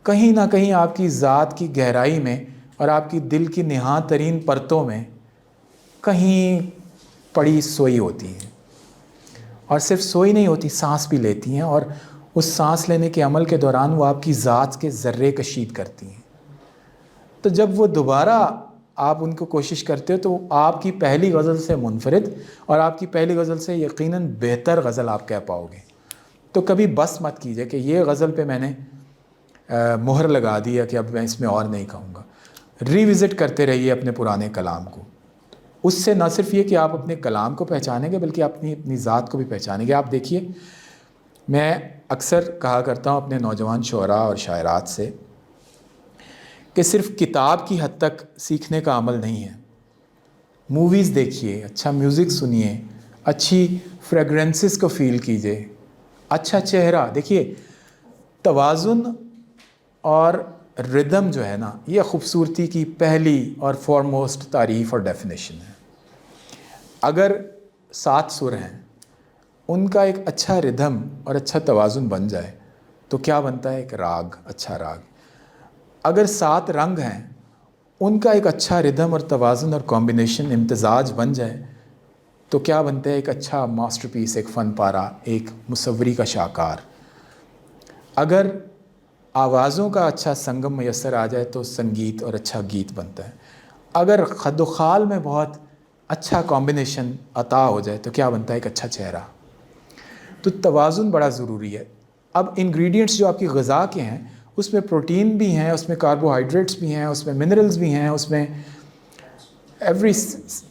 کہیں نہ کہیں آپ کی ذات کی گہرائی میں اور آپ کی دل کی نہاں ترین پرتوں میں کہیں پڑی سوئی ہوتی ہیں، اور صرف سوئی نہیں ہوتی، سانس بھی لیتی ہیں، اور اس سانس لینے کے عمل کے دوران وہ آپ کی ذات کے ذرے کشید کرتی ہیں۔ تو جب وہ دوبارہ آپ ان کو کوشش کرتے ہو تو آپ کی پہلی غزل سے منفرد اور آپ کی پہلی غزل سے یقیناً بہتر غزل آپ کہہ پاؤ گے۔ تو کبھی بس مت کیجئے کہ یہ غزل پہ میں نے مہر لگا دی ہے کہ اب میں اس میں اور نہیں کہوں گا۔ ری وزٹ کرتے رہیے اپنے پرانے کلام کو۔ اس سے نہ صرف یہ کہ آپ اپنے کلام کو پہچانیں گے بلکہ اپنی ذات کو بھی پہچانیں گے۔ آپ دیکھیے، میں اکثر کہا کرتا ہوں اپنے نوجوان شعراء اور شاعرات سے کہ صرف کتاب کی حد تک سیکھنے کا عمل نہیں ہے۔ موویز دیکھیے، اچھا میوزک سنیے، اچھی فریگرنسز کو فیل کیجیے، اچھا چہرہ دیکھیے۔ توازن اور ردم جو ہے نا، یہ خوبصورتی کی پہلی اور فارموسٹ تعریف اور ڈیفینیشن ہے۔ اگر 7 سر ہیں، ان کا ایک اچھا ردم اور اچھا توازن بن جائے تو کیا بنتا ہے؟ ایک راگ، اچھا راگ۔ اگر 7 رنگ ہیں، ان کا ایک اچھا ردم اور توازن اور کمبینیشن، امتزاج بن جائے تو کیا بنتا ہے؟ ایک اچھا ماسٹر پیس، ایک فن پارہ، ایک مصوری کا شاہکار۔ اگر آوازوں کا اچھا سنگم میسر آ جائے تو سنگیت اور اچھا گیت بنتا ہے۔ اگر خد و خال میں بہت اچھا کمبینیشن عطا ہو جائے تو کیا بنتا ہے؟ ایک اچھا چہرہ۔ تو توازن بڑا ضروری ہے۔ اب انگریڈینٹس جو آپ کی غذا کے ہیں اس میں پروٹین بھی ہیں، اس میں کاربوہائیڈریٹس بھی ہیں، اس میں منرلز بھی ہیں، اس میں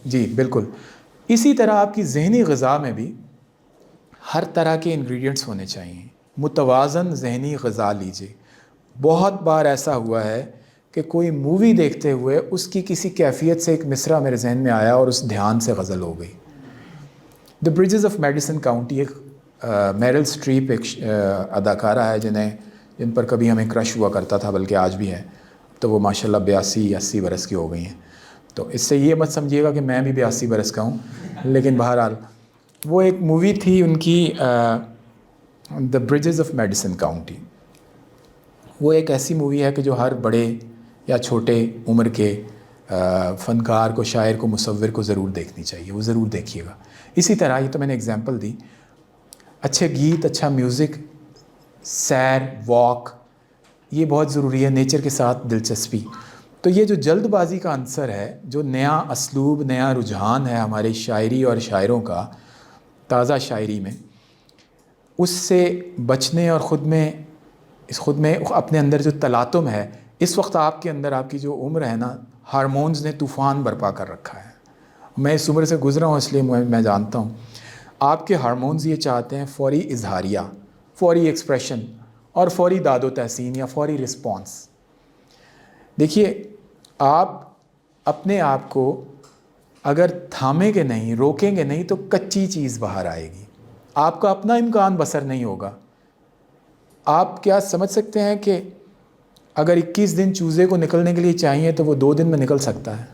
جی بالکل. اسی طرح آپ کی ذہنی غذا میں بھی ہر طرح کے انگریڈینٹس ہونے چاہیے. متوازن ذہنی غذا لیجیے. بہت بار ایسا ہوا ہے کہ کوئی مووی دیکھتے ہوئے اس کی کسی کیفیت سے ایک مصرع میرے ذہن میں آیا اور اس دھیان سے غزل ہو گئی. The bridges of medicine county, ایک میرل اسٹریپ ایک اداکارہ ہے جن پر کبھی ہمیں کرش ہوا کرتا تھا، بلکہ آج بھی ہے. تو وہ ماشاءاللہ 82-80 برس کی ہو گئی ہیں. تو اس سے یہ مت سمجھیے گا کہ میں بھی 82 برس کا ہوں، لیکن بہرحال وہ ایک مووی تھی ان کی the bridges of medicine county. وہ ایک ایسی مووی ہے کہ جو ہر بڑے یا چھوٹے عمر کے فنکار کو، شاعر کو، مصور کو ضرور دیکھنی چاہیے. وہ ضرور دیکھیے گا. اسی طرح یہ تو میں نے اگزامپل دی. اچھے گیت، اچھا میوزک، سیر، واک، یہ بہت ضروری ہے. نیچر کے ساتھ دلچسپی. تو یہ جو جلد بازی کا عنصر ہے، جو نیا اسلوب، نیا رجحان ہے ہماری شاعری اور شاعروں کا تازہ شاعری میں، اس سے بچنے اور خود میں اپنے اندر جو تلاطم ہے، اس وقت آپ کے اندر، آپ کی جو عمر ہے نا، ہارمونز نے طوفان برپا کر رکھا ہے. میں اس عمر سے گزرا ہوں، اس لیے میں جانتا ہوں. آپ کے ہارمونز یہ چاہتے ہیں فوری اظہاریہ، فوری ایکسپریشن اور فوری داد و تحسین یا فوری رسپانس. دیکھیے، آپ اپنے آپ کو اگر تھامیں گے نہیں، روکیں گے نہیں، تو کچی چیز باہر آئے گی. آپ کا اپنا امکان بسر نہیں ہوگا. آپ کیا سمجھ سکتے ہیں کہ اگر 21 دن چوزے کو نکلنے کے لیے چاہیے تو وہ 2 دن میں نکل سکتا ہے؟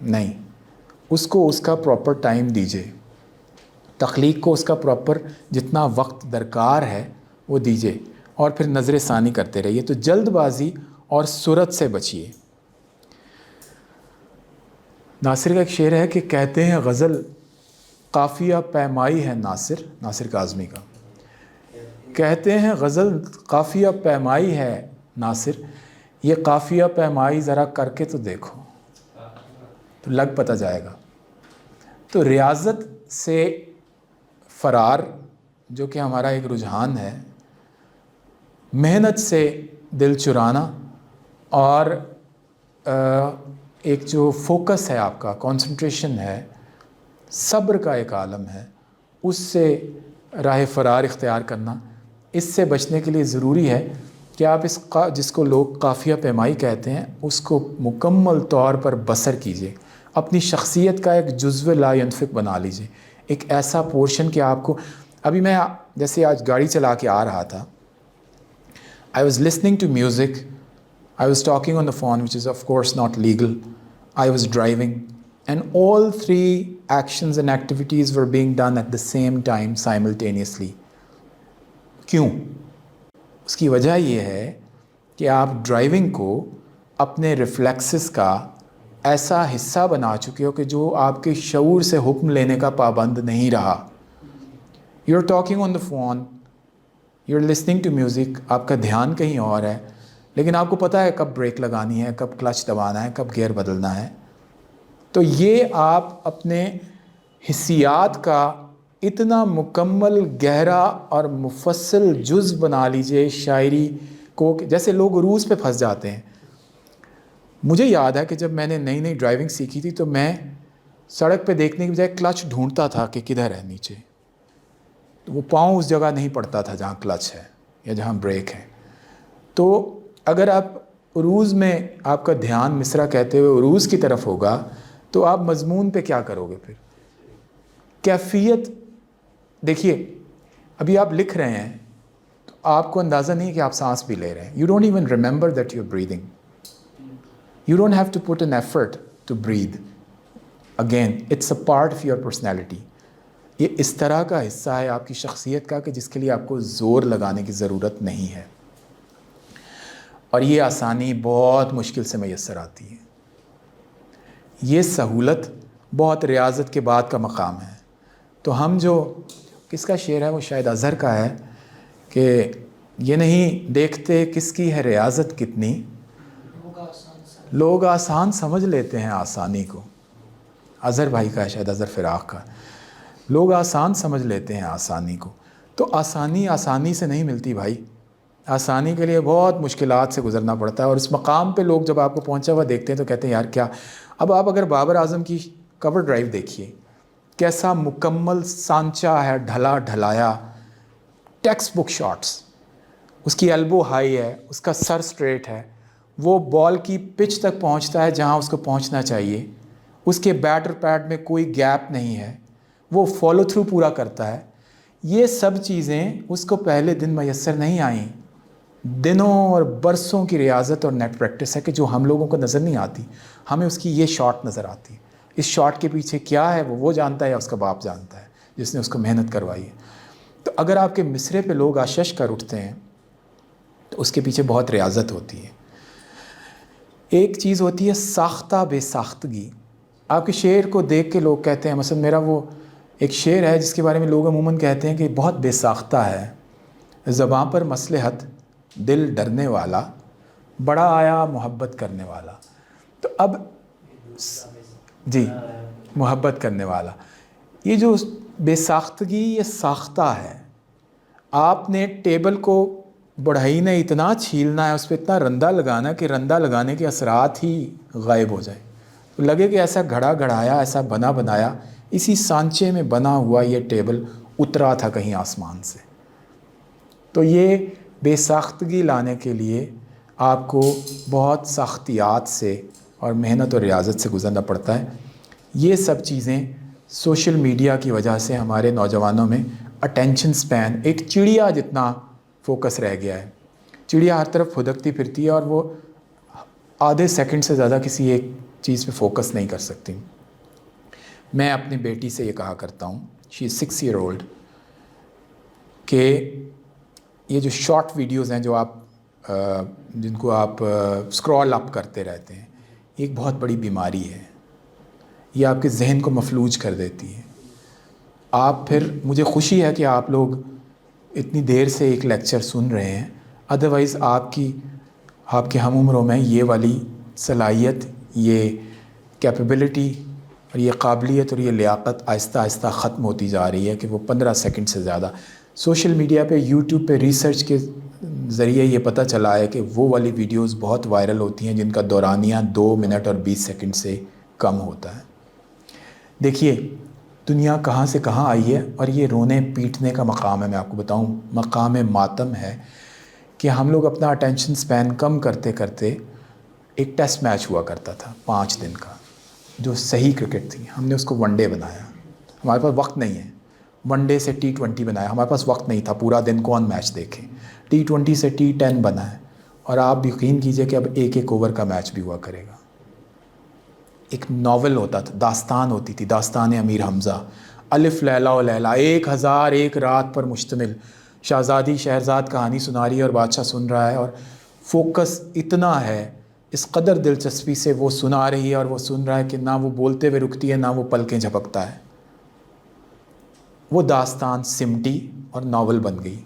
نہیں. اس کو اس کا پراپر ٹائم دیجیے. تخلیق کو اس کا پراپر جتنا وقت درکار ہے وہ دیجیے، اور پھر نظر ثانی کرتے رہیے. تو جلد بازی اور سرعت سے بچیے. ناصر کا ایک شعر ہے کہ کہتے ہیں غزل قافیہ پیمائی ہے. ناصر کاظمی کا کہتے ہیں غزل قافیہ پیمائی ہے ناصر، یہ قافیہ پیمائی ذرا کر کے تو دیکھو تو لگ پتہ جائے گا. تو ریاضت سے فرار، جو کہ ہمارا ایک رجحان ہے، محنت سے دل چرانا، اور ایک جو فوکس ہے آپ کا، کانسنٹریشن ہے، صبر کا ایک عالم ہے، اس سے راہ فرار اختیار کرنا. اس سے بچنے کے لیے ضروری ہے کہ آپ جس کو لوگ قافیہ پیمائی کہتے ہیں، اس کو مکمل طور پر بسر کیجیے. اپنی شخصیت کا ایک جزو لا ينفک بنا لیجیے. ایک ایسا پورشن کہ آپ کو، ابھی میں جیسے آج گاڑی چلا کے آ رہا تھا، I was listening to music, I was talking on the phone, which is of course not legal, I was driving, and all 3 actions and activities were being done at the same time simultaneously. کیوں؟ اس کی وجہ یہ ہے کہ آپ driving کو اپنے reflexes کا ایسا حصہ بنا چکے ہو کہ جو آپ کے شعور سے حکم لینے کا پابند نہیں رہا. You're talking on the phone, you're listening to music, آپ کا دھیان کہیں اور ہے، لیکن آپ کو پتہ ہے کب بریک لگانی ہے، کب کلچ دبانا ہے، کب گیئر بدلنا ہے. تو یہ آپ اپنے حسیات کا اتنا مکمل، گہرا اور مفصل جز بنا لیجئے شاعری کو، جیسے لوگ عروج پہ پھنس جاتے ہیں. مجھے یاد ہے کہ جب میں نے نئی ڈرائیونگ سیکھی تھی تو میں سڑک پہ دیکھنے کی بجائے کلچ ڈھونڈتا تھا کہ کدھر ہے نیچے. تو وہ پاؤں اس جگہ نہیں پڑتا تھا جہاں کلچ ہے یا جہاں بریک ہے. تو اگر آپ عروج میں آپ کا دھیان مصرع کہتے ہوئے عروج کی طرف ہوگا تو آپ مضمون پہ کیا کرو گے پھر؟ کیفیت دیکھیے، ابھی آپ لکھ رہے ہیں تو آپ کو اندازہ نہیں کہ آپ سانس بھی لے رہے ہیں. You don't even remember that you are breathing. You don't have to put an effort to breathe. Again it's a part of your personality. یہ اس طرح کا حصہ ہے آپ کی شخصیت کا کہ جس کے لیے آپ کو زور لگانے کی ضرورت نہیں ہے، اور یہ آسانی بہت مشکل سے میسر آتی ہے. یہ سہولت بہت ریاضت کے بعد کا مقام ہے. تو ہم جو، کس کا شعر ہے وہ شاید اظہر کا ہے کہ یہ نہیں دیکھتے کس کی ہے ریاضت کتنی، لوگ آسان سمجھ لیتے ہیں آسانی کو. اظہر بھائی کا ہے شاید، اظہر فراق کا. لوگ آسان سمجھ لیتے ہیں آسانی کو. تو آسانی سے نہیں ملتی بھائی. آسانی کے لیے بہت مشکلات سے گزرنا پڑتا ہے، اور اس مقام پہ لوگ جب آپ کو پہنچا ہوا دیکھتے ہیں تو کہتے ہیں یار کیا. اب آپ اگر بابر اعظم کی کور ڈرائیو دیکھیے، کیسا مکمل سانچہ ہے، ڈھلا ڈھلایا، ٹیکسٹ بک شاٹس. اس کی ایلبو ہائی ہے، اس کا سر سٹریٹ ہے، وہ بال کی پچ تک پہنچتا ہے جہاں اس کو پہنچنا چاہیے، اس کے بیٹر پیڈ میں کوئی گیپ نہیں ہے، وہ فالو تھرو پورا کرتا ہے. یہ سب چیزیں اس کو پہلے دن میسر نہیں آئیں، دنوں اور برسوں کی ریاضت اور نیٹ پریکٹس ہے کہ جو ہم لوگوں کو نظر نہیں آتی. ہمیں اس کی یہ شاٹ نظر آتی ہے. اس شاٹ کے پیچھے کیا ہے وہ جانتا ہے یا اس کا باپ جانتا ہے جس نے اس کو محنت کروائی ہے. تو اگر آپ کے مصرے پہ لوگ آشش کر اٹھتے ہیں تو اس کے پیچھے بہت ریاضت ہوتی ہے. ایک چیز ہوتی ہے ساختہ بے ساختگی. آپ کے شعر کو دیکھ کے لوگ کہتے ہیں، مثلا میرا وہ ایک شعر ہے جس کے بارے میں لوگ عموماً کہتے ہیں کہ بہت بے ساختہ ہے. زباں پر مصلحت، دل ڈرنے والا، بڑا آیا محبت کرنے والا. تو اب جی، محبت کرنے والا، یہ جو بے ساختگی یہ ساختہ ہے. آپ نے ٹیبل کو بڑھئی نے اتنا چھیلنا ہے، اس پہ اتنا رندہ لگانا کہ رندہ لگانے کے اثرات ہی غائب ہو جائیں. تو لگے کہ ایسا گھڑا گھڑایا، ایسا بنا بنایا، اسی سانچے میں بنا ہوا یہ ٹیبل اترا تھا کہیں آسمان سے. تو یہ بے ساختگی لانے کے لیے آپ کو بہت سختیات سے اور محنت اور ریاضت سے گزرنا پڑتا ہے. یہ سب چیزیں سوشل میڈیا کی وجہ سے ہمارے نوجوانوں میں اٹینشن سپین ایک چڑیا جتنا فوکس رہ گیا ہے. چڑیا ہر طرف پھدکتی پھرتی ہے اور وہ آدھے سیکنڈ سے زیادہ کسی ایک چیز پہ فوکس نہیں کر سکتی. میں اپنی بیٹی سے یہ کہا کرتا ہوں، شی از 6 year old، کہ یہ جو شارٹ ویڈیوز ہیں جو آپ جن کو آپ اسکرول اپ کرتے رہتے ہیں، یہ ایک بہت بڑی بیماری ہے. یہ آپ کے ذہن کو مفلوج کر دیتی ہے. آپ پھر، مجھے خوشی ہے کہ آپ لوگ اتنی دیر سے ایک لیکچر سن رہے ہیں، ادروائز آپ کے ہم عمروں میں یہ والی صلاحیت، یہ کیپیبلٹی اور یہ قابلیت اور یہ لیاقت آہستہ آہستہ ختم ہوتی جا رہی ہے کہ وہ 15 سیکنڈ سے زیادہ. سوشل میڈیا پہ، یوٹیوب پہ ریسرچ کے ذریعے یہ پتہ چلا ہے کہ وہ والی ویڈیوز بہت وائرل ہوتی ہیں جن کا دورانیہ 2 منٹ اور 20 سیکنڈ سے کم ہوتا ہے. دیکھیے دنیا کہاں سے کہاں آئی ہے، اور یہ رونے پیٹنے کا مقام ہے. میں آپ کو بتاؤں، مقام ماتم ہے کہ ہم لوگ اپنا اٹینشن سپین کم کرتے کرتے، ایک ٹیسٹ میچ ہوا کرتا تھا 5 دن کا جو صحیح کرکٹ تھی، ہم نے اس کو ون ڈے بنایا. ہمارے پاس وقت نہیں ہے، ون ڈے سے T20 بنایا. ہمارے پاس وقت نہیں تھا، پورا دن کون میچ دیکھے. T20 سے T10 بنا ہے، اور آپ یقین کیجئے کہ اب ایک اوور کا میچ بھی ہوا کرے گا. ایک ناول ہوتا تھا، داستان ہوتی تھی، داستان امیر حمزہ، الف لیلا و لیلا، 1001 رات پر مشتمل. شہزادی شہرزاد کہانی سنا رہی ہے اور بادشاہ سن رہا ہے، اور فوکس اتنا ہے، اس قدر دلچسپی سے وہ سنا رہی ہے اور وہ سن رہا ہے کہ نہ وہ بولتے ہوئے رکتی ہے، نہ وہ پلکیں جھپکتا ہے. وہ داستان سمٹی اور ناول بن گئی.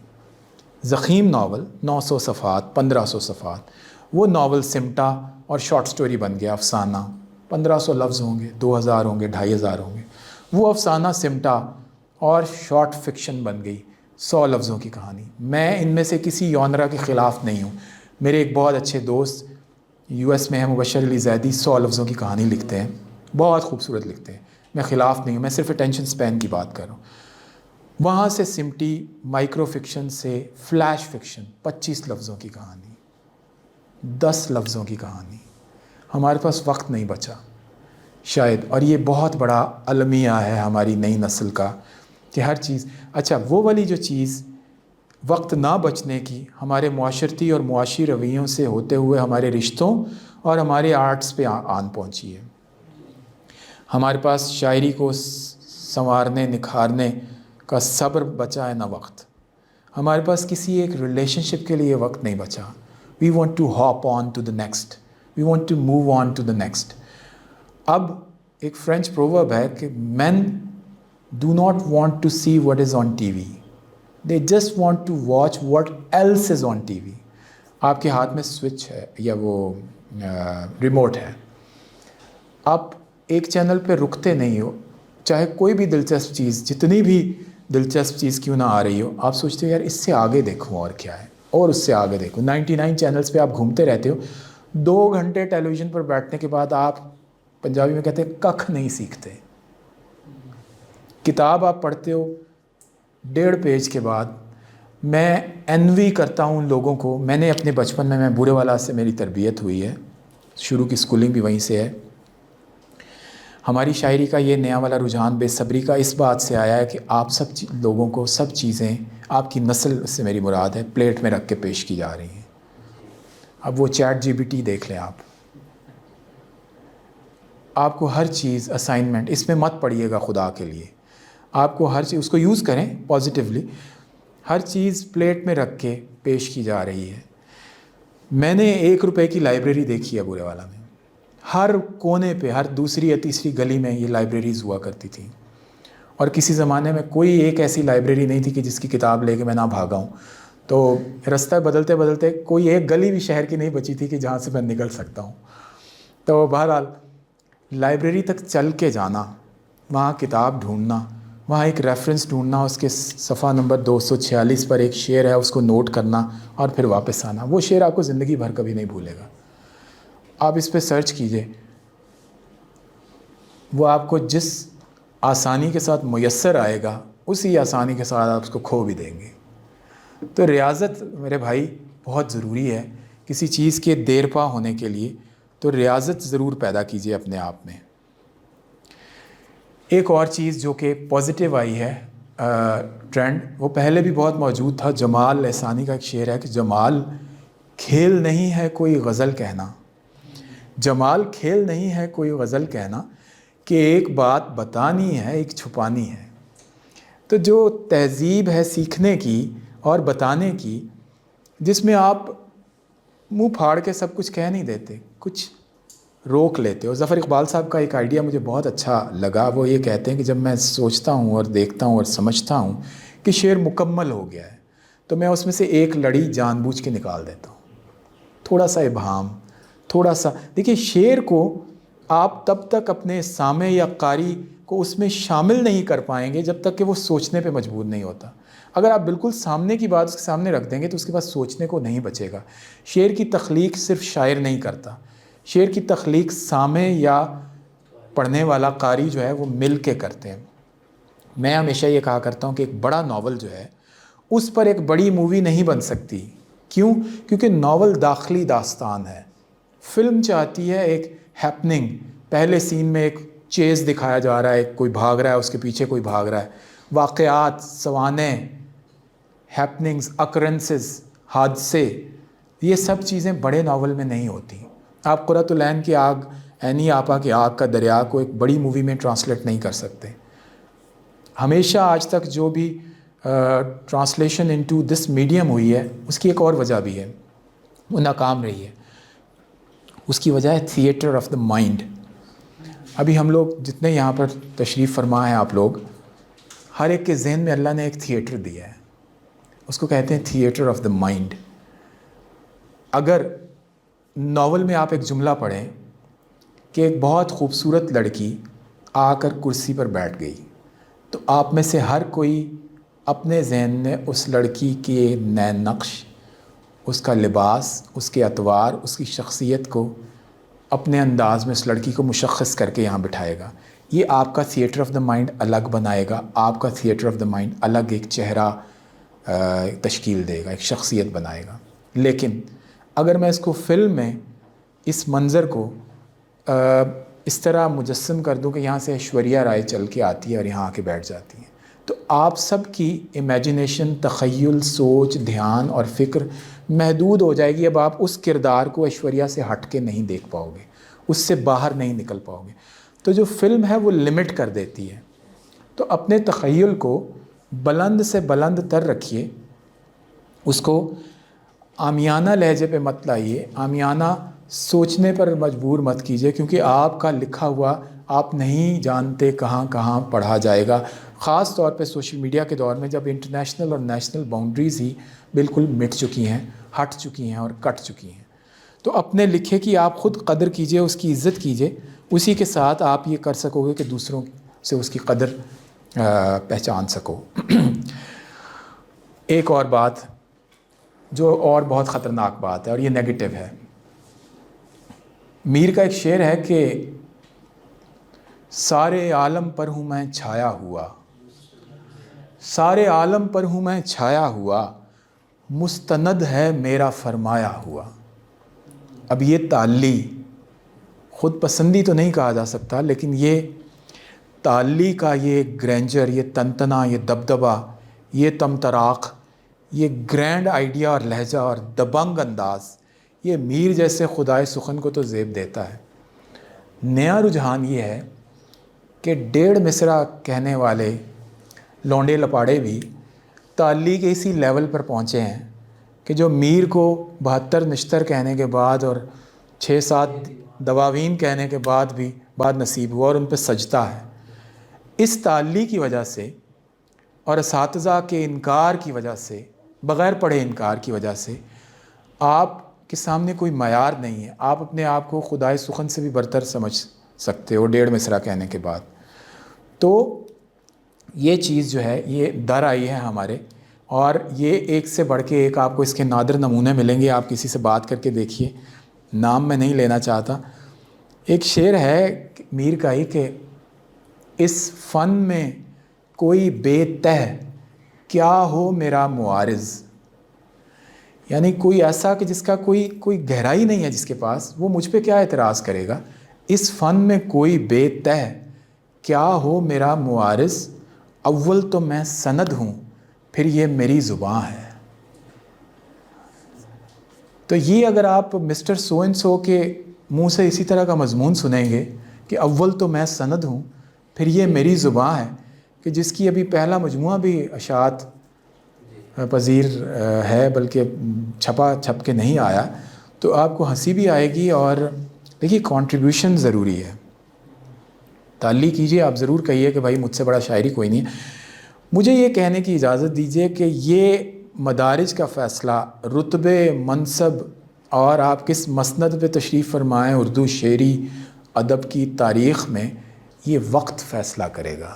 ضخیم ناول، 900 صفحات، 1500 صفحات. وہ ناول سمٹا اور شارٹ سٹوری بن گیا، افسانہ. 1500 لفظ ہوں گے، 2000 ہوں گے، 2500 ہوں گے. وہ افسانہ سمٹا اور شارٹ فکشن بن گئی، 100 لفظوں کی کہانی. میں ان میں سے کسی یونرا کے خلاف نہیں ہوں. میرے ایک بہت اچھے دوست US میں ہیں، مبشر علی زیدی، 100 لفظوں کی کہانی لکھتے ہیں، بہت خوبصورت لکھتے ہیں. میں خلاف نہیں ہوں، میں صرف اٹینشن سپین کی بات کر رہا ہوں. وہاں سے سمٹی مائکرو فکشن سے فلیش فکشن، 25 لفظوں کی کہانی، 10 لفظوں کی کہانی. ہمارے پاس وقت نہیں بچا شاید، اور یہ بہت بڑا المیہ ہے ہماری نئی نسل کا کہ ہر چیز. اچھا، وہ والی جو چیز وقت نہ بچنے کی ہمارے معاشرتی اور معاشی رویوں سے ہوتے ہوئے ہمارے رشتوں اور ہمارے آرٹس پہ آن پہنچی ہے. ہمارے پاس شاعری کو سنوارنے نکھارنے کا صبر بچا ہے، نہ وقت. ہمارے پاس کسی ایک ریلیشن شپ کے لیے وقت نہیں بچا. We want to hop on to the next, we want to move on to the next. اب ایک فرینچ پروورب ہے کہ men do not want to see what is on TV, they just want to watch what else is on TV. آپ کے ہاتھ میں switch ہے یا وہ ریموٹ ہے، آپ ایک چینل پہ رکتے نہیں ہو، چاہے کوئی بھی دلچسپ چیز، جتنی بھی دلچسپ چیز کیوں نہ آ رہی ہو، آپ سوچتے ہو یار اس سے آگے دیکھوں اور کیا ہے. اور اس سے آگے دیکھو 99 چینلز پہ آپ گھومتے رہتے ہو, 2 گھنٹے ٹیلی ویژن پر بیٹھنے کے بعد آپ پنجابی میں کہتے ہیں ککھ نہیں سیکھتے. کتاب آپ پڑھتے ہو 1.5 پیج کے بعد. میں انوی کرتا ہوں ان لوگوں کو. میں نے اپنے بچپن میں بورے والا سے میری تربیت ہوئی ہے, شروع کی سکولنگ بھی وہیں سے ہے. ہماری شاعری کا یہ نیا والا رجحان بے صبری کا اس بات سے آیا ہے کہ آپ سب لوگوں کو سب چیزیں, آپ کی نسل سے میری مراد ہے, پلیٹ میں رکھ کے پیش کی جا رہی ہیں. اب وہ ChatGPT دیکھ لیں آپ کو ہر چیز اسائنمنٹ اس میں مت پڑھیے گا خدا کے لیے. آپ کو ہر چیز اس کو یوز کریں پازیٹیولی. ہر چیز پلیٹ میں رکھ کے پیش کی جا رہی ہے. میں نے 1 روپے کی لائبریری دیکھی ہے بورے والا میں. ہر کونے پہ, ہر دوسری یا تیسری گلی میں یہ لائبریریز ہوا کرتی تھیں. اور کسی زمانے میں کوئی ایک ایسی لائبریری نہیں تھی کہ جس کی کتاب لے کے میں نہ بھاگا ہوں. تو رستہ بدلتے بدلتے کوئی ایک گلی بھی شہر کی نہیں بچی تھی کہ جہاں سے میں نکل سکتا ہوں. تو بہرحال لائبریری تک چل کے جانا, وہاں کتاب ڈھونڈنا, وہاں ایک ریفرنس ڈھونڈنا, اس کے صفحہ نمبر 246 پر ایک شعر ہے اس کو نوٹ کرنا اور پھر واپس آنا. وہ شعر آپ کو زندگی بھر کبھی نہیں بھولے گا. آپ اس پہ سرچ کیجئے, وہ آپ کو جس آسانی کے ساتھ میسر آئے گا اسی آسانی کے ساتھ آپ اس کو کھو بھی دیں گے. تو ریاضت میرے بھائی بہت ضروری ہے کسی چیز کے دیر پا ہونے کے لیے. تو ریاضت ضرور پیدا کیجئے اپنے آپ میں. ایک اور چیز جو کہ پازیٹیو آئی ہے ٹرینڈ, وہ پہلے بھی بہت موجود تھا. جمال احسانی کا ایک شعر ہے کہ جمال کھیل نہیں ہے کوئی غزل کہنا, جمال کھیل نہیں ہے کوئی غزل کہنا, کہ ایک بات بتانی ہے ایک چھپانی ہے. تو جو تہذیب ہے سیکھنے کی اور بتانے کی, جس میں آپ منہ پھاڑ کے سب کچھ کہہ نہیں دیتے, کچھ روک لیتے ہو. ظفر اقبال صاحب کا ایک آئیڈیا مجھے بہت اچھا لگا. وہ یہ کہتے ہیں کہ جب میں سوچتا ہوں اور دیکھتا ہوں اور سمجھتا ہوں کہ شعر مکمل ہو گیا ہے, تو میں اس میں سے ایک لڑی جان بوجھ کے نکال دیتا ہوں. تھوڑا سا ابہام, تھوڑا سا. دیکھیے شعر کو آپ تب تک اپنے سامع یا قاری کو اس میں شامل نہیں کر پائیں گے جب تک کہ وہ سوچنے پہ مجبور نہیں ہوتا. اگر آپ بالکل سامنے کی بات اس کے سامنے رکھ دیں گے تو اس کے پاس سوچنے کو نہیں بچے گا. شعر کی تخلیق صرف شاعر نہیں کرتا, شعر کی تخلیق سامع یا پڑھنے والا قاری جو ہے وہ مل کے کرتے ہیں. میں ہمیشہ یہ کہا کرتا ہوں کہ ایک بڑا ناول جو ہے اس پر ایک بڑی مووی نہیں بن سکتی. کیوں؟ کیونکہ ناول داخلی داستان ہے. فلم چاہتی ہے ایک ہیپننگ, پہلے سین میں ایک چیز دکھایا جا رہا ہے, کوئی بھاگ رہا ہے, اس کے پیچھے کوئی بھاگ رہا ہے, واقعات, سوانح, ہیپننگز, اکرنسز, حادثے, یہ سب چیزیں بڑے ناول میں نہیں ہوتی. آپ قرۃ العین کی آگ, عینی آپا کی آگ کا دریا کو ایک بڑی مووی میں ٹرانسلیٹ نہیں کر سکتے. ہمیشہ آج تک جو بھی ٹرانسلیشن انٹو دس میڈیم ہوئی ہے اس کی ایک اور وجہ بھی ہے, وہ ناکام رہی ہے. اس کی وجہ ہے تھیٹر آف دا مائنڈ. ابھی ہم لوگ جتنے یہاں پر تشریف فرما ہیں آپ لوگ, ہر ایک کے ذہن میں اللہ نے ایک تھیٹر دیا ہے, اس کو کہتے ہیں تھیٹر آف دا مائنڈ. اگر ناول میں آپ ایک جملہ پڑھیں کہ ایک بہت خوبصورت لڑکی آ کر کرسی پر بیٹھ گئی, تو آپ میں سے ہر کوئی اپنے ذہن میں اس لڑکی کے نئے نقش, اس کا لباس, اس کے اطوار, اس کی شخصیت کو اپنے انداز میں اس لڑکی کو مشخص کر کے یہاں بٹھائے گا. یہ آپ کا تھیٹر آف دا مائنڈ الگ بنائے گا, آپ کا تھیٹر آف دا مائنڈ الگ ایک چہرہ تشکیل دے گا, ایک شخصیت بنائے گا. لیکن اگر میں اس کو فلم میں اس منظر کو اس طرح مجسم کر دوں کہ یہاں سے ایشوریہ رائے چل کے آتی ہے اور یہاں آ کے بیٹھ جاتی ہیں, تو آپ سب کی امیجنیشن, تخیل, سوچ, دھیان اور فکر محدود ہو جائے گی. اب آپ اس کردار کو ایشوریہ سے ہٹ کے نہیں دیکھ پاؤ گے, اس سے باہر نہیں نکل پاؤ گے. تو جو فلم ہے وہ لمٹ کر دیتی ہے. تو اپنے تخیل کو بلند سے بلند تر رکھیے, اس کو عامیانہ لہجے پہ مت لائیے, عامیانہ سوچنے پر مجبور مت کیجیے, کیونکہ آپ کا لکھا ہوا آپ نہیں جانتے کہاں کہاں پڑھا جائے گا. خاص طور پہ سوشل میڈیا کے دور میں جب انٹرنیشنل اور نیشنل باؤنڈریز ہی بالکل مٹ چکی ہیں, ہٹ چکی ہیں اور کٹ چکی ہیں. تو اپنے لکھے کی آپ خود قدر کیجئے, اس کی عزت کیجئے, اسی کے ساتھ آپ یہ کر سکو گے کہ دوسروں سے اس کی قدر پہچان سکو. ایک اور بات, جو اور بہت خطرناک بات ہے اور یہ نیگیٹو ہے. میر کا ایک شعر ہے کہ سارے عالم پر ہوں میں چھایا ہوا، سارے عالم پر ہوں میں چھایا ہوا، مستند ہے میرا فرمایا ہوا. اب یہ تعلی خود پسندی تو نہیں کہا جا سکتا، لیکن یہ تعلی کا یہ گرینجر، یہ تنتنا، یہ دبدبا، یہ تمطراق، یہ گرینڈ آئیڈیا اور لہجہ اور دبنگ انداز، یہ میر جیسے خدائے سخن کو تو زیب دیتا ہے. نیا رجحان یہ ہے کہ 1.5 مصرع کہنے والے لونڈے لپاڑے بھی تعلی کے اسی لیول پر پہنچے ہیں کہ جو میر کو 72 نشتر کہنے کے بعد اور 6-7 دواوین کہنے کے بعد بھی بعد نصیب ہوا اور ان پہ سجدہ ہے. اس تعلی کی وجہ سے اور اساتذہ کے انکار کی وجہ سے، بغیر پڑھے انکار کی وجہ سے، آپ کے سامنے کوئی معیار نہیں ہے. آپ اپنے آپ کو خدائے سخن سے بھی برتر سمجھ سکتے ہو 1.5 مصرع کہنے کے بعد. تو یہ چیز جو ہے یہ در آئی ہے ہمارے، اور یہ ایک سے بڑھ کے ایک آپ کو اس کے نادر نمونے ملیں گے. آپ کسی سے بات کر کے دیکھیے، نام میں نہیں لینا چاہتا. ایک شعر ہے میر کا ہی کہ اس فن میں کوئی بے تہ کیا ہو میرا معارض، یعنی کوئی ایسا کہ جس کا کوئی گہرائی نہیں ہے جس کے پاس، وہ مجھ پہ کیا اعتراض کرے گا. اس فن میں کوئی بے تہ کیا ہو میرا معارض، اول تو میں سند ہوں پھر یہ میری زباں ہے. تو یہ اگر آپ مسٹر سو اینڈ سو کے منہ سے اسی طرح کا مضمون سنیں گے کہ اول تو میں سند ہوں پھر یہ میری زباں ہے، کہ جس کی ابھی پہلا مجموعہ بھی اشاعت پذیر ہے، بلکہ چھپ کے نہیں آیا، تو آپ کو ہنسی بھی آئے گی. اور دیکھیے کنٹریبیوشن ضروری ہے. تعلی کیجئے، آپ ضرور کہیے کہ بھائی مجھ سے بڑا شاعری کوئی نہیں ہے. مجھے یہ کہنے کی اجازت دیجئے کہ یہ مدارج کا فیصلہ رتبے، منصب اور آپ کس مسند پہ تشریف فرمائیں اردو شعری ادب کی تاریخ میں، یہ وقت فیصلہ کرے گا.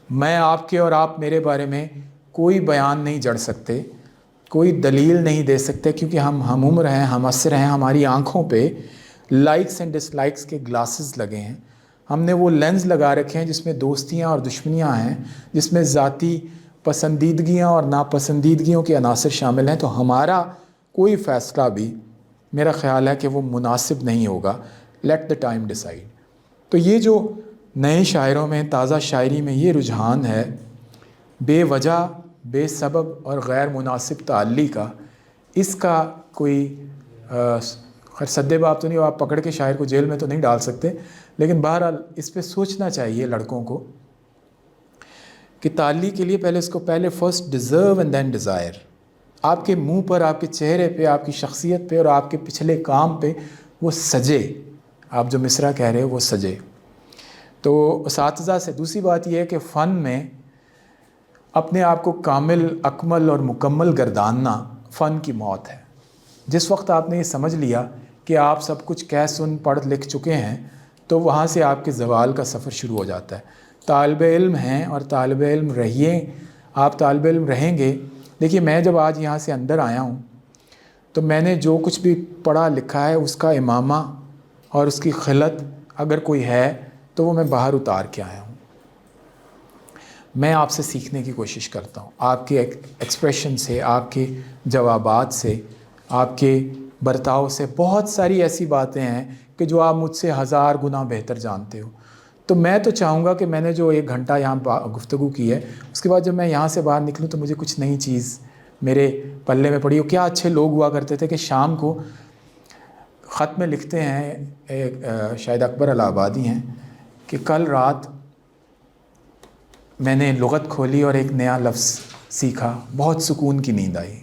میں آپ کے اور آپ میرے بارے میں کوئی بیان نہیں جڑ سکتے، کوئی دلیل نہیں دے سکتے، کیونکہ ہم عمر ہیں، ہم عصر ہیں. ہماری آنکھوں پہ لائکس اینڈ ڈس لائکس کے گلاسز لگے ہیں. ہم نے وہ لینز لگا رکھے ہیں جس میں دوستیاں اور دشمنیاں ہیں، جس میں ذاتی پسندیدگیاں اور ناپسندیدگیوں کے عناصر شامل ہیں. تو ہمارا کوئی فیصلہ بھی میرا خیال ہے کہ وہ مناسب نہیں ہوگا. Let the time decide. تو یہ جو نئے شاعروں میں، تازہ شاعری میں یہ رجحان ہے بے وجہ، بے سبب اور غیر مناسب تعلی کا، اس کا کوئی خیر سدے باب تو نہیں، آپ پکڑ کے شاعر کو جیل میں تو نہیں ڈال سکتے، لیکن بہرحال اس پہ سوچنا چاہیے لڑکوں کو کہ تعلی کے لیے پہلے اس کو first deserve and then desire. آپ کے منہ پر، آپ کے چہرے پہ، آپ کی شخصیت پہ اور آپ کے پچھلے کام پہ وہ سجے. آپ جو مصرع کہہ رہے ہو وہ سجے. تو اساتذہ سے دوسری بات یہ ہے کہ فن میں اپنے آپ کو کامل، اکمل اور مکمل گرداننا فن کی موت ہے. جس وقت آپ نے یہ سمجھ لیا کہ آپ سب کچھ کہہ سن پڑھ لکھ چکے ہیں، تو وہاں سے آپ کے زوال کا سفر شروع ہو جاتا ہے. طالب علم ہیں اور طالب علم رہیے، آپ طالب علم رہیں گے. دیکھیے میں جب آج یہاں سے اندر آیا ہوں تو میں نے جو کچھ بھی پڑھا لکھا ہے اس کا امامہ اور اس کی خلط اگر کوئی ہے تو وہ میں باہر اتار کے آیا ہوں. میں آپ سے سیکھنے کی کوشش کرتا ہوں، آپ کے ایکسپریشن سے، آپ کے جوابات سے، آپ کے برتاؤ سے. بہت ساری ایسی باتیں ہیں کہ جو آپ مجھ سے 1000 گنا بہتر جانتے ہو. تو میں تو چاہوں گا کہ میں نے جو 1 گھنٹہ یہاں گفتگو کی ہے، اس کے بعد جب میں یہاں سے باہر نکلوں تو مجھے کچھ نئی چیز میرے پلے میں پڑی ہو. کیا اچھے لوگ ہوا کرتے تھے کہ شام کو خط میں لکھتے ہیں، شاید اکبر الہ آبادی ہیں، کہ کل رات میں نے لغت کھولی اور ایک نیا لفظ سیکھا، بہت سکون کی نیند آئی.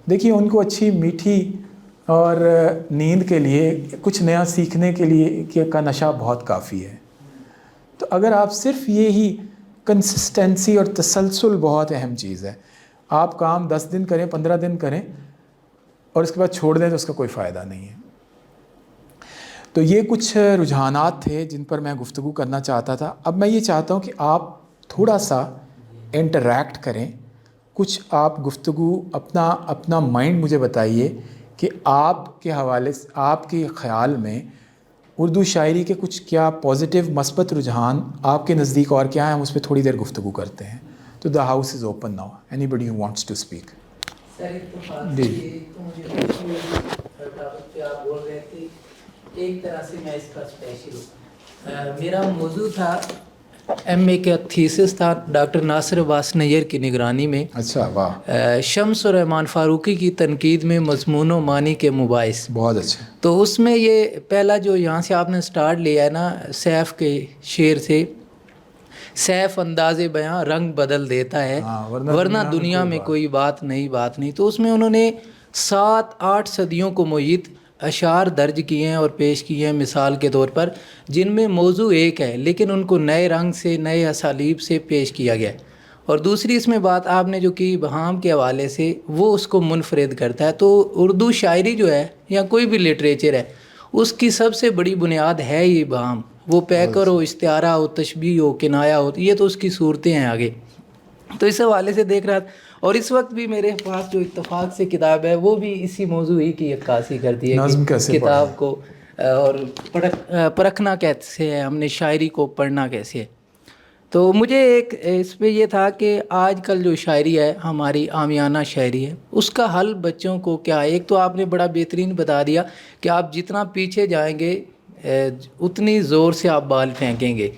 دیکھیے ان کو اچھی میٹھی اور نیند کے لیے، کچھ نیا سیکھنے کے لیے کا نشہ بہت کافی ہے. تو اگر آپ صرف یہی کنسسٹنسی اور تسلسل بہت اہم چیز ہے. آپ کام 10 دن کریں، 15 دن کریں اور اس کے بعد چھوڑ دیں تو اس کا کوئی فائدہ نہیں ہے. تو یہ کچھ رجحانات تھے جن پر میں گفتگو کرنا چاہتا تھا. اب میں یہ چاہتا ہوں کہ آپ تھوڑا سا انٹریکٹ کریں کچھ آپ گفتگو اپنا مائنڈ مجھے بتائیے کہ آپ کے حوالے سے آپ کے خیال میں اردو شاعری کے کچھ کیا پازیٹیو مثبت رجحان آپ کے نزدیک اور کیا ہیں، ہم اس پہ تھوڑی دیر گفتگو کرتے ہیں. تو the house is open now, anybody who wants to speak. جی آپ بول رہے تھے ایک طرح سے میں اس کا اسپیشل ہوں. میرا موضوع تھا ایم اے کا تھیسس تھا ڈاکٹر ناصر عباس نیر کی نگرانی میں. اچھا، واہ، شمس و رحمان فاروقی کی تنقید میں مضمون و معنی کے مباحث. بہت اچھا. تو اس میں یہ پہلا جو یہاں سے آپ نے سٹارٹ لیا ہے نا سیف کے شعر سے، سیف انداز بیاں رنگ بدل دیتا ہے ورنہ دنیا میں کوئی بات نہیں. تو اس میں انہوں نے 7-8 صدیوں کو محیط اشعار درج کیے ہیں اور پیش کیے ہیں مثال کے طور پر، جن میں موضوع ایک ہے لیکن ان کو نئے رنگ سے، نئے اسالیب سے پیش کیا گیا ہے. اور دوسری اس میں بات آپ نے جو کی ابہام کے حوالے سے، وہ اس کو منفرد کرتا ہے. تو اردو شاعری جو ہے یا کوئی بھی لٹریچر ہے، اس کی سب سے بڑی بنیاد ہے ہی ابہام. وہ پیکر ہو، استعارہ ہو، تشبیہ ہو، کنایا ہو، یہ تو اس کی صورتیں ہیں آگے. تو اس حوالے سے دیکھ رہا تھا، اور اس وقت بھی میرے پاس جو اتفاق سے کتاب ہے وہ بھی اسی موضوع ہی کی عکاسی کرتی ہے کہ کتاب کو اور پرکھنا کیسے ہے، ہم نے شاعری کو پڑھنا کیسے ہے. تو مجھے ایک اس پہ یہ تھا کہ آج کل جو شاعری ہے ہماری عامیانہ شاعری ہے، اس کا حل بچوں کو کیا ہے. ایک تو آپ نے بڑا بہترین بتا دیا کہ آپ جتنا پیچھے جائیں گے اتنی زور سے آپ بال پھینکیں گے.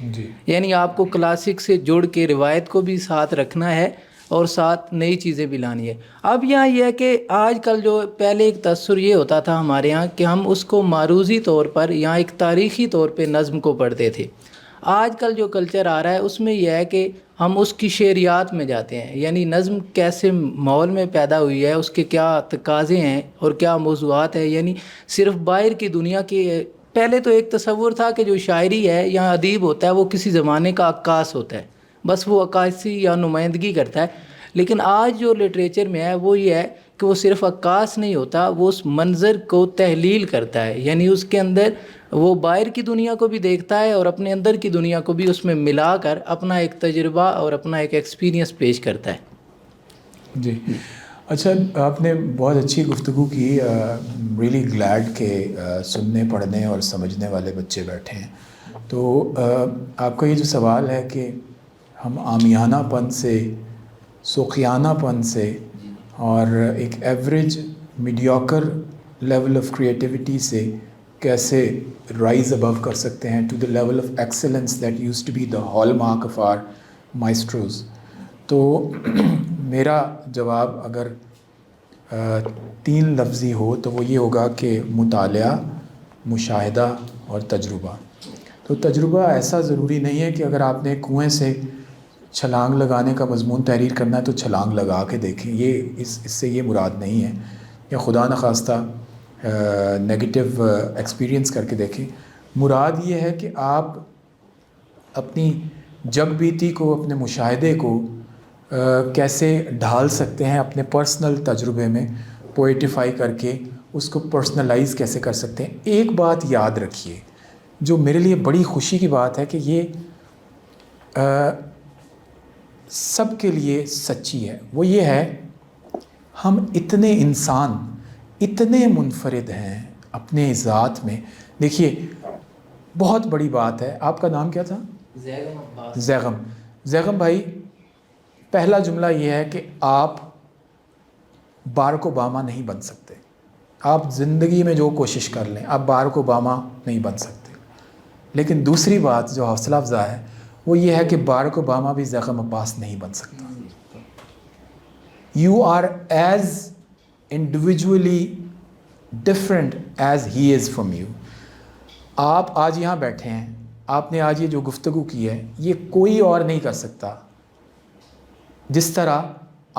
یعنی آپ کو کلاسک سے جوڑ کے روایت کو بھی ساتھ رکھنا ہے اور ساتھ نئی چیزیں بھی لانی ہے. اب یہاں یہ ہے کہ آج کل جو پہلے ایک تاثر یہ ہوتا تھا ہمارے یہاں کہ ہم اس کو معروضی طور پر یا ایک تاریخی طور پہ نظم کو پڑھتے تھے. آج کل جو کلچر آ رہا ہے اس میں یہ ہے کہ ہم اس کی شعریات میں جاتے ہیں، یعنی نظم کیسے ماحول میں پیدا ہوئی ہے، اس کے کیا تقاضے ہیں اور کیا موضوعات ہیں. یعنی صرف باہر کی دنیا کے پہلے تو ایک تصور تھا کہ جو شاعری ہے یا ادیب ہوتا ہے وہ کسی زمانے کا عکاس ہوتا ہے، بس وہ عکاسی یا نمائندگی کرتا ہے. لیکن آج جو لٹریچر میں ہے وہ یہ ہے کہ وہ صرف عکاس نہیں ہوتا، وہ اس منظر کو تحلیل کرتا ہے. یعنی اس کے اندر وہ باہر کی دنیا کو بھی دیکھتا ہے اور اپنے اندر کی دنیا کو بھی اس میں ملا کر اپنا ایک تجربہ اور اپنا ایک ایکسپیرینس پیش کرتا ہے. جی اچھا، آپ نے بہت اچھی گفتگو کی. ریئلی گلیڈ کہ سننے، پڑھنے اور سمجھنے والے بچے بیٹھے ہیں. تو آپ کا یہ جو سوال ہے کہ ہم عامیانہ پن سے، سوخیانہ پن سے اور ایک average mediocre level of creativity سے کیسے رائز ابو کر سکتے ہیں to the level of excellence that used to be the hallmark of our maestros. تو میرا جواب اگر 3 لفظی ہو تو وہ یہ ہوگا کہ مطالعہ، مشاہدہ اور تجربہ. تو تجربہ ایسا ضروری نہیں ہے کہ اگر آپ نے کنویں سے چھلانگ لگانے کا مضمون تحریر کرنا ہے تو چھلانگ لگا کے دیکھیں. یہ اس سے یہ مراد نہیں ہے، یا خدا نخواستہ نگیٹو ایکسپیرینس کر کے دیکھیں. مراد یہ ہے کہ آپ اپنی جگ بیتی کو، اپنے مشاہدے کو کیسے ڈھال سکتے ہیں اپنے پرسنل تجربے میں، پوئٹیفائی کر کے اس کو پرسنلائز کیسے کر سکتے ہیں. ایک بات یاد رکھیے جو میرے لیے بڑی خوشی کی بات ہے کہ یہ سب کے لیے سچی ہے، وہ یہ ہے ہم اتنے انسان اتنے منفرد ہیں اپنے ذات میں. دیکھیے بہت بڑی بات ہے. آپ کا نام کیا تھا؟ زیغم. زیغم بھائی، پہلا جملہ یہ ہے کہ آپ باراک اوباما نہیں بن سکتے. آپ زندگی میں جو کوشش کر لیں آپ باراک اوباما نہیں بن سکتے. لیکن دوسری بات جو حوصلہ افزا ہے وہ یہ ہے کہ باراک اوباما بھی زیغم عباس نہیں بن سکتا. You are as individually different as he is from you. آپ آج یہاں بیٹھے ہیں، آپ نے آج یہ جو گفتگو کی ہے یہ کوئی اور نہیں کر سکتا. جس طرح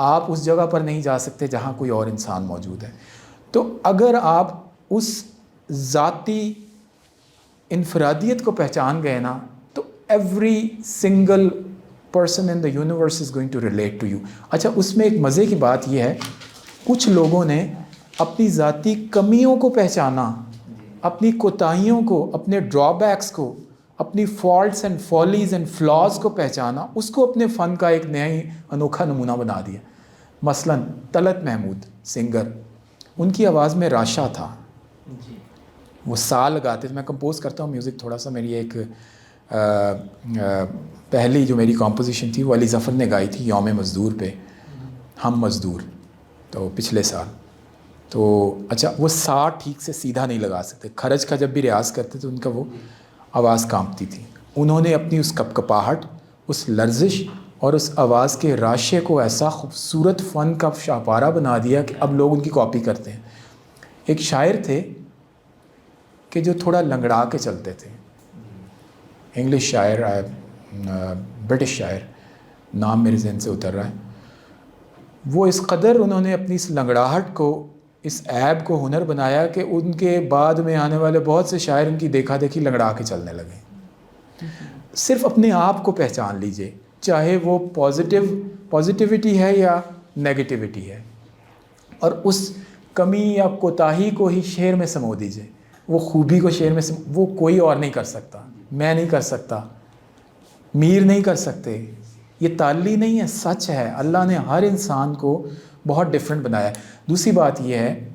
آپ اس جگہ پر نہیں جا سکتے جہاں کوئی اور انسان موجود ہے. تو اگر آپ اس ذاتی انفرادیت کو پہچان گئے نا تو every single person in the universe is going to relate to you. اچھا، اس میں ایک مزے کی بات یہ ہے کچھ لوگوں نے اپنی ذاتی کمیوں کو پہچانا، اپنی کوتاہیوں کو، اپنے ڈرا بیکس کو، اپنی فالٹس اینڈ فالیز اینڈ فلاز کو پہچانا، اس کو اپنے فن کا ایک نیا ہی انوکھا نمونہ بنا دیا. مثلاً طلعت محمود سنگر، ان کی آواز میں راشا تھا، وہ سا لگاتے تھے. میں کمپوز کرتا ہوں میوزک تھوڑا سا. میری ایک پہلی جو میری کمپوزیشن تھی وہ علی ظفر نے گائی تھی یوم مزدور پہ، ہم مزدور، تو پچھلے سال. تو اچھا وہ سا ٹھیک سے سیدھا نہیں لگا سکتے، کھرج کا جب بھی ریاض کرتے تو ان کا وہ آواز کانپتی تھی. انہوں نے اپنی اس کپکپاہٹ، اس لرزش اور اس آواز کے راشے کو ایسا خوبصورت فن کا شاہپارہ بنا دیا کہ اب لوگ ان کی کاپی کرتے ہیں. ایک شاعر تھے کہ جو تھوڑا لنگڑا کے چلتے تھے، انگلش شاعر، برٹش شاعر، نام میرے ذہن سے اتر رہا ہے. وہ اس قدر انہوں نے اپنی اس لنگڑاہٹ کو، اس عیب کو ہنر بنایا کہ ان کے بعد میں آنے والے بہت سے شاعر ان کی دیکھا دیکھی لنگڑا کے چلنے لگے. صرف اپنے آپ کو پہچان لیجئے، چاہے وہ پازیٹیوٹی ہے یا نیگیٹیوٹی ہے، اور اس کمی یا کوتاہی کو ہی شعر میں سمو دیجئے. وہ خوبی کو شعر میں وہ کوئی اور نہیں کر سکتا، میں نہیں کر سکتا، میر نہیں کر سکتے. یہ تعلی نہیں ہے، سچ ہے. اللہ نے ہر انسان کو بہت ڈیفرنٹ بنایا ہے. دوسری بات یہ ہے،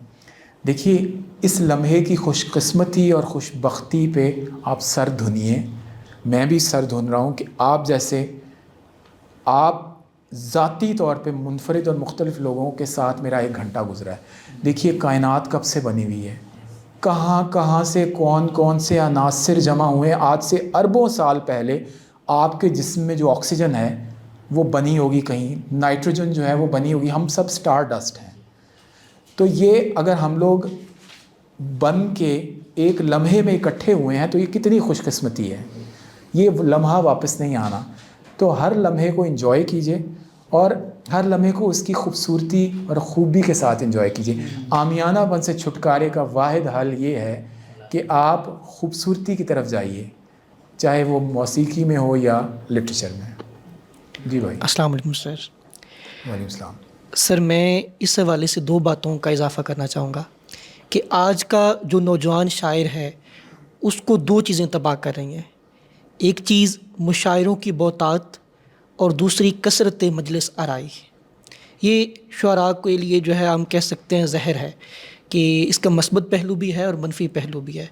دیکھیے اس لمحے کی خوش قسمتی اور خوش بختی پہ آپ سر دھنیے. میں بھی سر دھن رہا ہوں کہ آپ جیسے، آپ ذاتی طور پہ منفرد اور مختلف لوگوں کے ساتھ میرا 1 گھنٹہ گزرا ہے. دیکھیے کائنات کب سے بنی ہوئی ہے، کہاں سے کون سے عناصر جمع ہوئے. آج سے اربوں سال پہلے آپ کے جسم میں جو آکسیجن ہے وہ بنی ہوگی کہیں، نائٹروجن جو ہے وہ بنی ہوگی. ہم سب سٹار ڈسٹ ہیں. تو یہ اگر ہم لوگ بن کے ایک لمحے میں اکٹھے ہوئے ہیں تو یہ کتنی خوش قسمتی ہے. یہ لمحہ واپس نہیں آنا. تو ہر لمحے کو انجوائے کیجئے، اور ہر لمحے کو اس کی خوبصورتی اور خوبی کے ساتھ انجوائے کیجئے. عامیانہ پن سے چھٹکارے کا واحد حل یہ ہے کہ آپ خوبصورتی کی طرف جائیے، چاہے وہ موسیقی میں ہو یا لٹریچر میں. جی بھائی. السلام علیکم سر. وعلیکم السلام. سر میں اس حوالے سے 2 باتوں کا اضافہ کرنا چاہوں گا کہ آج کا جو نوجوان شاعر ہے اس کو 2 چیزیں تباہ کر رہی ہیں. ایک چیز مشاعروں کی بہتات اور دوسری کثرت مجلس آرائی. یہ شعراء کے لیے جو ہے ہم کہہ سکتے ہیں زہر ہے کہ اس کا مثبت پہلو بھی ہے اور منفی پہلو بھی ہے.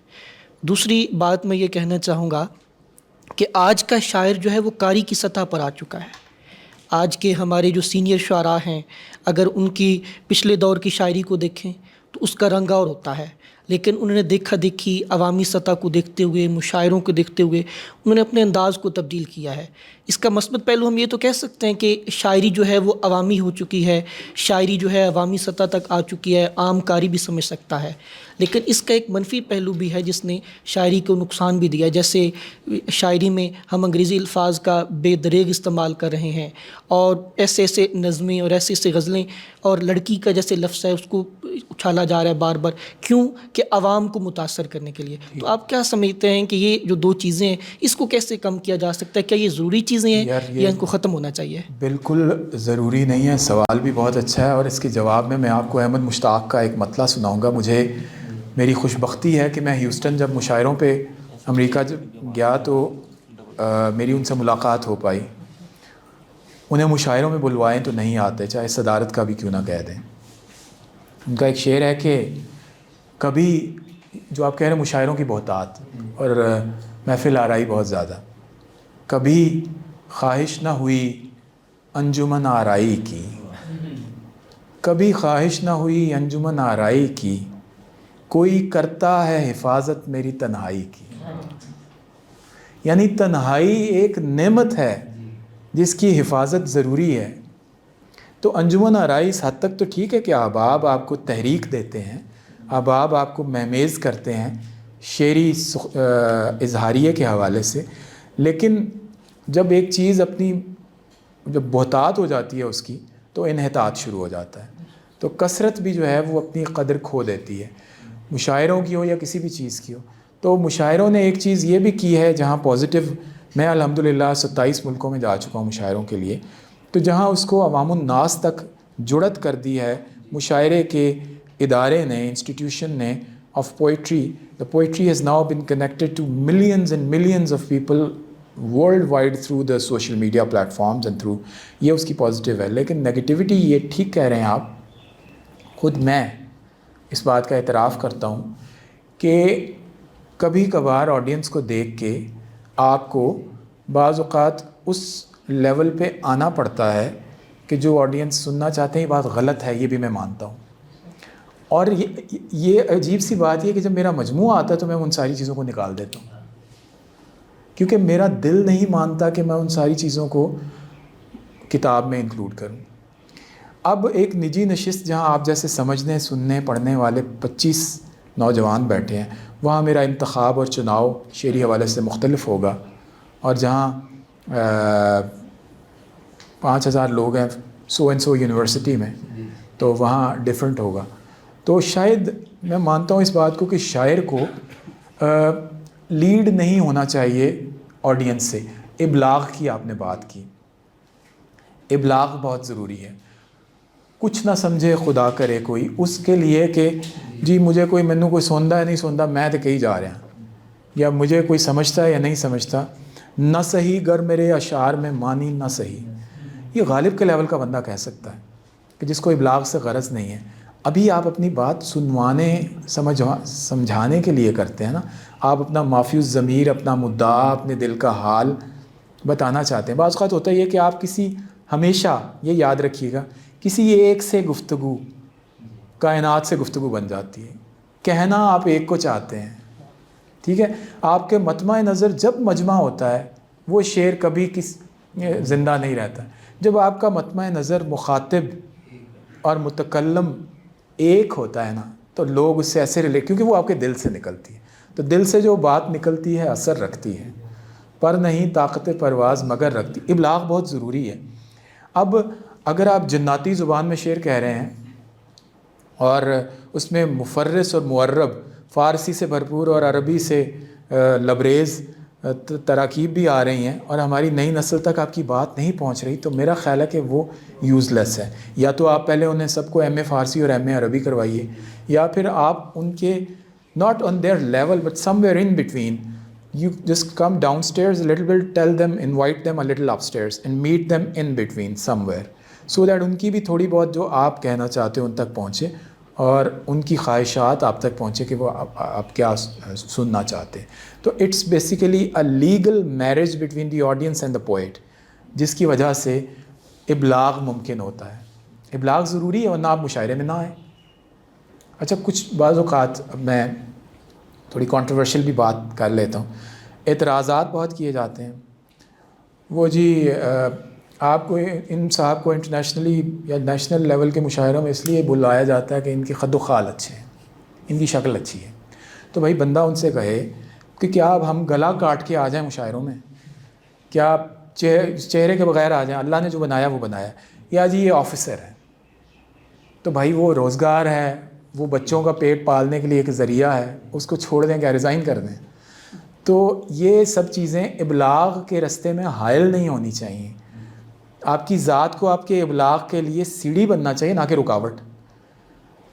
دوسری بات میں یہ کہنا چاہوں گا کہ آج کا شاعر جو ہے وہ قاری کی سطح پر آ چکا ہے. آج کے ہمارے جو سینئر شعراء ہیں اگر ان کی پچھلے دور کی شاعری کو دیکھیں تو اس کا رنگ اور ہوتا ہے، لیکن انہوں نے دیکھا دیکھی عوامی سطح کو دیکھتے ہوئے، مشاعروں کو دیکھتے ہوئے انہوں نے اپنے انداز کو تبدیل کیا ہے. اس کا مثبت پہلو ہم یہ تو کہہ سکتے ہیں کہ شاعری جو ہے وہ عوامی ہو چکی ہے، شاعری جو ہے عوامی سطح تک آ چکی ہے، عام قاری بھی سمجھ سکتا ہے. لیکن اس کا ایک منفی پہلو بھی ہے جس نے شاعری کو نقصان بھی دیا ہے. جیسے شاعری میں ہم انگریزی الفاظ کا بے دریغ استعمال کر رہے ہیں، اور ایسے نظمیں اور ایسے غزلیں، اور لڑکی کا جیسے لفظ ہے اس کو اچھالا جا رہا ہے بار بار. کیوں؟ کہ عوام کو متاثر کرنے کے لیے. تو آپ کیا سمجھتے ہیں کہ یہ جو 2 چیزیں ہیں اس کو کیسے کم کیا جا سکتا ہے؟ کیا یہ ضروری چیزیں ہیں یا ان کو ختم ہونا چاہیے؟ بالکل ضروری نہیں ہے. سوال بھی بہت اچھا ہے، اور اس کے جواب میں آپ کو احمد مشتاق کا ایک مطلع سناؤں گا. مجھے میری خوش بختی ہے کہ میں ہیوسٹن جب مشاعروں پہ امریکہ جب گیا تو میری ان سے ملاقات ہو پائی. انہیں مشاعروں میں بلوائیں تو نہیں آتے، چاہے صدارت کا بھی کیوں نہ کہہ دیں. ان کا ایک شعر ہے کہ کبھی، جو آپ کہہ رہے ہیں مشاعروں کی بہتات اور محفل آرائی بہت زیادہ، کبھی خواہش نہ ہوئی انجمن آرائی کی، کبھی خواہش نہ ہوئی انجمن آرائی کی، کوئی کرتا ہے حفاظت میری تنہائی کی. یعنی تنہائی ایک نعمت ہے جس کی حفاظت ضروری ہے. تو انجمن آرائی اس حد تک تو ٹھیک ہے کہ احباب آپ کو تحریک دیتے ہیں، احباب آپ کو مہمیز کرتے ہیں شعری اظہاریے کے حوالے سے، لیکن جب ایک چیز اپنی جب بہتات ہو جاتی ہے اس کی تو انحطاط شروع ہو جاتا ہے. تو کثرت بھی جو ہے وہ اپنی قدر کھو دیتی ہے، مشاعروں کی ہو یا کسی بھی چیز کی ہو. تو مشاعروں نے ایک چیز یہ بھی کی ہے جہاں پازیٹیو، میں الحمدللہ 27 ملکوں میں جا چکا ہوں مشاعروں کے لیے، تو جہاں اس کو عوام الناس تک جڑت کر دی ہے مشاعرے کے ادارے نے، انسٹیٹیوشن نے of poetry. The poetry has now been connected to millions and millions of people worldwide through the social media platforms and through, یہ اس کی پازیٹیو ہے. لیکن نگیٹیوٹی, یہ ٹھیک کہہ رہے ہیں آپ, خود میں اس بات کا اعتراف کرتا ہوں کہ کبھی کبھار آڈینس کو دیکھ کے آپ کو بعض اوقات اس لیول پہ آنا پڑتا ہے کہ جو آڈینس سننا چاہتے ہیں یہ بات غلط ہے, یہ بھی میں مانتا ہوں. اور یہ عجیب سی بات یہ کہ جب میرا مجموعہ آتا ہے تو میں ان ساری چیزوں کو نکال دیتا ہوں, کیونکہ میرا دل نہیں مانتا کہ میں ان ساری چیزوں کو کتاب میں انکلوڈ کروں. اب ایک نجی نشست جہاں آپ جیسے سمجھنے, سننے, پڑھنے والے 25 نوجوان بیٹھے ہیں, وہاں میرا انتخاب اور چناؤ شعری حوالے سے مختلف ہوگا, اور جہاں 5000 لوگ ہیں سو اینڈ سو یونیورسٹی میں, تو وہاں ڈیفرنٹ ہوگا. تو شاید میں مانتا ہوں اس بات کو کہ شاعر کو لیڈ نہیں ہونا چاہیے آڈینس سے. ابلاغ کی آپ نے بات کی, ابلاغ بہت ضروری ہے. کچھ نہ سمجھے خدا کرے کوئی, اس کے لیے کہ جی مجھے کوئی, مینوں کوئی سوندا ہے نہیں سوندا, میں تو کہیں جا رہا ہوں, یا مجھے کوئی سمجھتا ہے یا نہیں سمجھتا, نہ صحیح گر میرے اشعار میں مانی نہ صحیح. یہ غالب کے لیول کا بندہ کہہ سکتا ہے کہ جس کو ابلاغ سے غرض نہیں ہے. ابھی آپ اپنی بات سنوانے سمجھانے کے لیے کرتے ہیں نا, آپ اپنا مافی الضمیر, اپنا مدعا, اپنے دل کا حال بتانا چاہتے ہیں. بعض اوقات ہوتا ہے یہ کہ آپ کسی, ہمیشہ یہ یاد رکھیے گا, کسی ایک سے گفتگو کائنات سے گفتگو بن جاتی ہے. کہنا آپ ایک کو چاہتے ہیں, ٹھیک ہے, آپ کے مطمع نظر جب مجمع ہوتا ہے وہ شعر کبھی زندہ نہیں رہتا. جب آپ کا مطمع نظر مخاطب اور متکلم ایک ہوتا ہے نا, تو لوگ اس سے ایسے ریلیٹ, کیونکہ وہ آپ کے دل سے نکلتی ہے. تو دل سے جو بات نکلتی ہے اثر رکھتی ہے, پر نہیں طاقت پرواز مگر رکھتی. ابلاغ بہت ضروری ہے. اب اگر آپ جناتی زبان میں شعر کہہ رہے ہیں اور اس میں مفرس اور معرب, فارسی سے بھرپور اور عربی سے لبریز تراکیب بھی آ رہی ہیں, اور ہماری نئی نسل تک آپ کی بات نہیں پہنچ رہی, تو میرا خیال ہے کہ وہ یوز لیس ہے. یا تو آپ پہلے انہیں سب کو ایم اے فارسی اور ایم اے عربی کروائیے, یا پھر آپ ان کے not on their level but somewhere in between, you just come downstairs a little bit, tell them, invite them a little upstairs and meet them in between somewhere, so that ان کی بھی تھوڑی بہت جو آپ کہنا چاہتے ہو ان تک پہنچے, اور ان کی خواہشات آپ تک پہنچے کہ وہ آپ کیا سننا چاہتے ہیں. تو it's basically a legal marriage between the audience and the poet, جس کی وجہ سے ابلاغ ممکن ہوتا ہے. ابلاغ ضروری ہے, ورنہ آپ مشاعرے میں نہ آئیں. اچھا, کچھ بعض اوقات میں تھوڑی کنٹروورشل بھی بات کر لیتا ہوں. اعتراضات بہت کیے جاتے ہیں, وہ جی آپ کو, ان صاحب کو انٹرنیشنلی یا نیشنل لیول کے مشاعروں میں اس لیے بلایا جاتا ہے کہ ان کی خد و خال اچھے ہیں, ان کی شکل اچھی ہے. تو بھائی بندہ ان سے کہے کہ کیا اب ہم گلا کاٹ کے آ جائیں مشاعروں میں, کیا چہرے کے بغیر آ جائیں, اللہ نے جو بنایا وہ بنایا, یا جی یہ آفیسر ہے, تو بھائی وہ روزگار ہے, وہ بچوں کا پیٹ پالنے کے لیے ایک ذریعہ ہے, اس کو چھوڑ دیں, کیا ریزائن کر دیں. تو یہ سب چیزیں ابلاغ کے رستے میں حائل نہیں ہونی چاہیے. آپ کی ذات کو آپ کے ابلاغ کے لیے سیڑھی بننا چاہیے, نہ کہ رکاوٹ.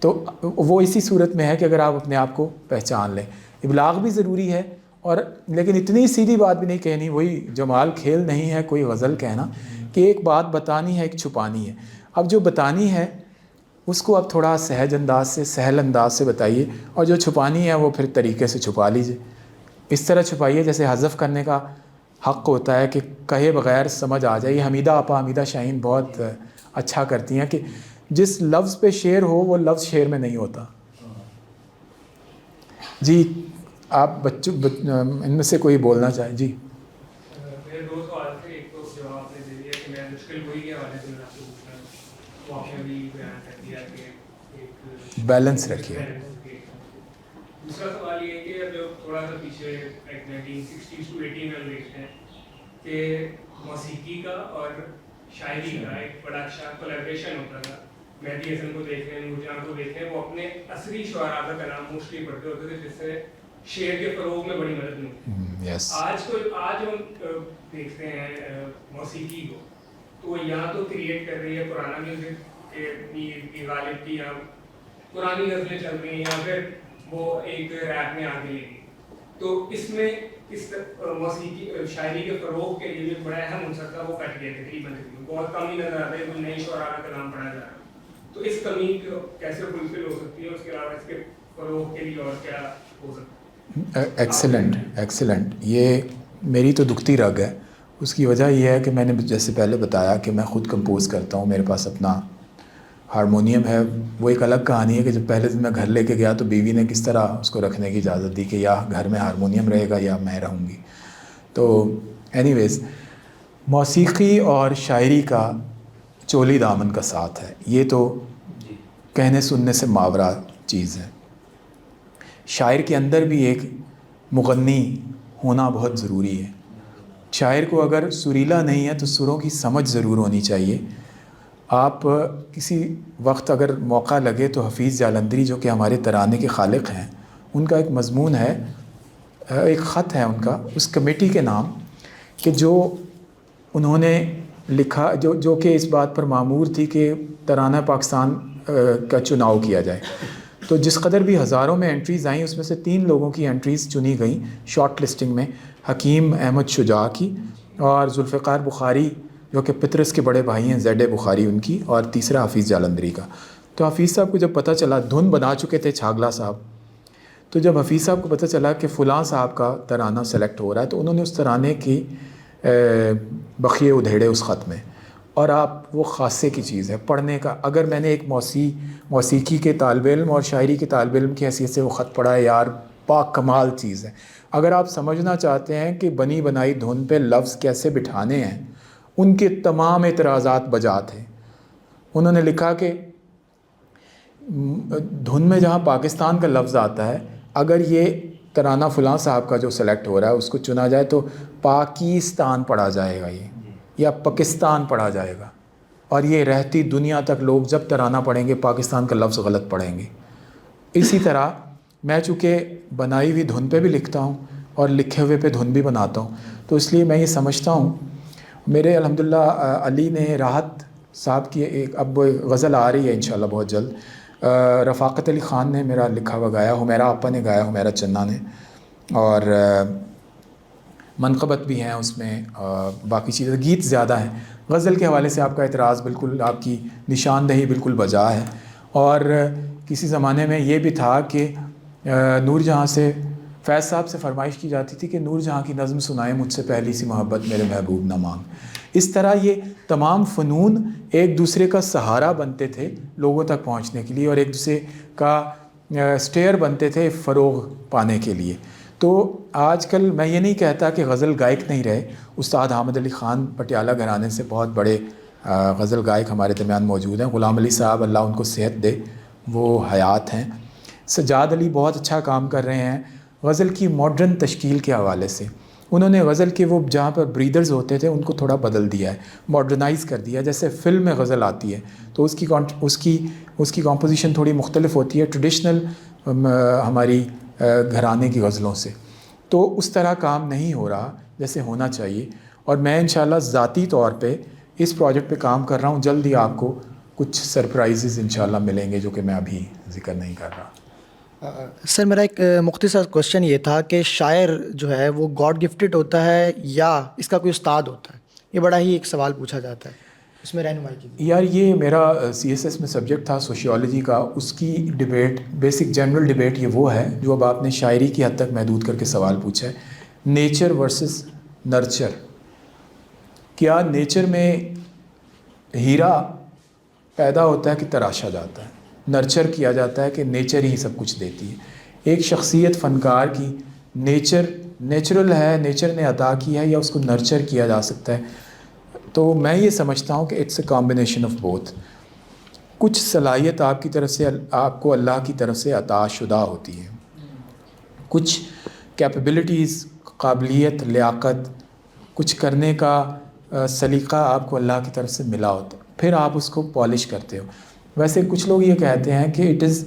تو وہ اسی صورت میں ہے کہ اگر آپ اپنے آپ کو پہچان لیں. ابلاغ بھی ضروری ہے, اور لیکن اتنی سیدھی بات بھی نہیں کہنی, وہی جمال کھیل نہیں ہے کوئی غزل کہنا, کہ ایک بات بتانی ہے ایک چھپانی ہے. اب جو بتانی ہے اس کو آپ تھوڑا سہج انداز سے, سہل انداز سے بتائیے, اور جو چھپانی ہے وہ پھر طریقے سے چھپا لیجیے. اس طرح چھپائیے جیسے حذف کرنے کا حق ہوتا ہے, کہ کہے بغیر سمجھ آ جائے. حمیدہ آپا, حمیدہ شاہین بہت اچھا کرتی ہیں کہ جس لفظ پہ شعر ہو وہ لفظ شعر میں نہیں ہوتا. جی آپ بچوں ان میں سے کوئی بولنا چاہیں؟ جی میرے دو سوال تھے. ایک تو جواب آپ نے دے دیا کہ میں مشکل ہوئی کے حوالے سے میں آپ سے پوچھ رہا ہوں, واقعہ بھی بیان کر دیا کہ ایک بیلنس رکھیے. دوسرا سوال یہ ہے کہ جو تھوڑا سا پیچھے 1960s to 80 میں دیکھتے ہیں کہ موسیقی کا اور شاعری کا ایک بڑا اچھا کولیبریشن ہوتا تھا. مہدی حسن کو دیکھیں, نور جہاں کو دیکھیں, وہ اپنے عصری شعراء کا کلام موسٹلی پڑھتے ہوتے تھے, جس سے شعر کے فروغ میں بڑی مدد ملتی ہے. آج ہم دیکھتے ہیں موسیقی کو, تو وہ یا تو کریٹ کر رہی ہے پرانا میوزک کی غالب کی, یا پرانی غزلیں چل رہی ہیں, یا پھر وہ ایک ریپ میں آگے لے گئی. تو اس میں اس موسیقی شاعری کے فروغ کے لیے جو بڑا اہم عنصر تھا وہ کٹ گیا تقریباً بہت کم ہی نظر آتا ہے کوئی نئی شعراء کا کلام پڑھا جا رہا ہے. تو اس کمی کو کیسے فلفل ہو سکتی ہے, اس کے علاوہ اس کے فروغ کے لیے اور کیا ہو سکتا ہے؟ ایکسلنٹ. یہ میری تو دکھتی رگ ہے. اس کی وجہ یہ ہے کہ میں نے جیسے پہلے بتایا کہ میں خود کمپوز کرتا ہوں, میرے پاس اپنا ہارمونیم ہے. وہ ایک الگ کہانی ہے کہ جب پہلے دن میں گھر لے کے گیا تو بیوی نے کس طرح اس کو رکھنے کی اجازت دی کہ یا گھر میں ہارمونیم رہے گا یا میں رہوں گی. تو اینی ویز موسیقی اور شاعری کا چولی دامن کا ساتھ ہے. یہ تو کہنے سننے سے ماورا چیز ہے. شاعر کے اندر بھی ایک مغنی ہونا بہت ضروری ہے. شاعر کو اگر سریلا نہیں ہے تو سروں کی سمجھ ضرور ہونی چاہیے. آپ کسی وقت اگر موقع لگے تو حفیظ جالندری جو کہ ہمارے ترانے کے خالق ہیں, ان کا ایک مضمون ہے, ایک خط ہے ان کا اس کمیٹی کے نام, کہ جو انہوں نے لکھا جو کہ اس بات پر مامور تھی کہ ترانہ پاکستان کا چناؤ کیا جائے. تو جس قدر بھی ہزاروں میں انٹریز آئیں اس میں سے 3 لوگوں کی انٹریز چنی گئیں شارٹ لسٹنگ میں, حکیم احمد شجاع کی اور ذوالفقار بخاری جو کہ پطرس کے بڑے بھائی ہیں زیڈ بخاری ان کی, اور تیسرا حفیظ جالندری کا. تو حفیظ صاحب کو جب پتہ چلا, دھن بنا چکے تھے چھاگلا صاحب, تو جب حفیظ صاحب کو پتہ چلا کہ فلاں صاحب کا ترانہ سلیکٹ ہو رہا ہے تو انہوں نے اس ترانے کی بخیے ادھیڑے اس خط میں. اور آپ وہ خاصے کی چیز ہے پڑھنے کا. اگر میں نے ایک موسیقی کے طالب علم اور شاعری کے طالب علم کی حیثیت سے وہ خط پڑھا ہے, یار پاک کمال چیز ہے. اگر آپ سمجھنا چاہتے ہیں کہ بنی بنائی دھن پہ لفظ کیسے بٹھانے ہیں, ان کے تمام اعتراضات بجا تھے. انہوں نے لکھا کہ دھن میں جہاں پاکستان کا لفظ آتا ہے, اگر یہ ترانہ فلاں صاحب کا جو سلیکٹ ہو رہا ہے اس کو چنا جائے تو پاکستان پڑھا جائے گا یہ, یا پاکستان پڑھا جائے گا, اور یہ رہتی دنیا تک لوگ جب ترانہ پڑھیں گے پاکستان کا لفظ غلط پڑھیں گے. اسی طرح میں چونکہ بنائی ہوئی دھن پہ بھی لکھتا ہوں اور لکھے ہوئے پہ دھن بھی بناتا ہوں, تو اس لیے میں یہ سمجھتا ہوں. میرے الحمدللہ علی نے راحت صاحب کی ایک اب غزل آ رہی ہے انشاءاللہ بہت جلد, رفاقت علی خان نے میرا لکھا ہوا گایا, حمیرہ آپا نے گایا, حمیرہ چنّا نے, اور منقبت بھی ہیں اس میں, باقی چیزیں گیت زیادہ ہیں. غزل کے حوالے سے آپ کا اعتراض بالکل, آپ کی نشاندہی بالکل بجا ہے. اور کسی زمانے میں یہ بھی تھا کہ نور جہاں سے فیض صاحب سے فرمائش کی جاتی تھی کہ نور جہاں کی نظم سنائے مجھ سے پہلی سی محبت میرے محبوب نہ مانگ. اس طرح یہ تمام فنون ایک دوسرے کا سہارا بنتے تھے لوگوں تک پہنچنے کے لیے, اور ایک دوسرے کا سٹیئر بنتے تھے فروغ پانے کے لیے. تو آج کل میں یہ نہیں کہتا کہ غزل گائک نہیں رہے. استاد حامد علی خان پٹیالہ گھرانے سے بہت بڑے غزل گائک ہمارے درمیان موجود ہیں. غلام علی صاحب اللہ ان کو صحت دے, وہ حیات ہیں. سجاد علی بہت اچھا کام کر رہے ہیں غزل کی ماڈرن تشکیل کے حوالے سے. انہوں نے غزل کے وہ جہاں پر بریدرز ہوتے تھے ان کو تھوڑا بدل دیا ہے, ماڈرنائز کر دیا. جیسے فلم میں غزل آتی ہے تو اس کی کمپوزیشن تھوڑی مختلف ہوتی ہے ٹریڈیشنل ہماری گھرانے کی غزلوں سے. تو اس طرح کام نہیں ہو رہا جیسے ہونا چاہیے. اور میں انشاءاللہ ذاتی طور پہ اس پروجیکٹ پہ کام کر رہا ہوں. جلد ہی آپ کو کچھ سرپرائزز انشاءاللہ ملیں گے جو کہ میں ابھی ذکر نہیں کر رہا. سر میرا ایک مختصر کوشچن یہ تھا کہ شاعر جو ہے وہ گاڈ گفٹڈ ہوتا ہے یا اس کا کوئی استاد ہوتا ہے؟ یہ بڑا ہی ایک سوال پوچھا جاتا ہے, اس میں رہنمائی کیجیے. یار یہ میرا CSS میں سبجیکٹ تھا سوشیولوجی کا, اس کی ڈبیٹ بیسک جنرل ڈبیٹ یہ وہ ہے جو اب آپ نے شاعری کی حد تک محدود کر کے سوال پوچھا ہے, نیچر ورسز نرچر. کیا نیچر میں ہیرا پیدا ہوتا ہے کہ تراشا جاتا ہے؟ نرچر کیا جاتا ہے کہ نیچر ہی سب کچھ دیتی ہے. ایک شخصیت فنکار کی نیچرل ہے, نیچر نے عطا کی ہے, یا اس کو نرچر کیا جا سکتا ہے؟ تو میں یہ سمجھتا ہوں کہ it's a combination of both. کچھ صلاحیت آپ کی طرف سے آپ کو اللہ کی طرف سے عطا شدہ ہوتی ہے, کچھ کیپیبلٹیز, قابلیت, لیاقت, کچھ کرنے کا سلیقہ آپ کو اللہ کی طرف سے ملا ہوتا ہے, پھر آپ اس کو پالش کرتے ہو. ویسے کچھ لوگ یہ کہتے ہیں کہ it is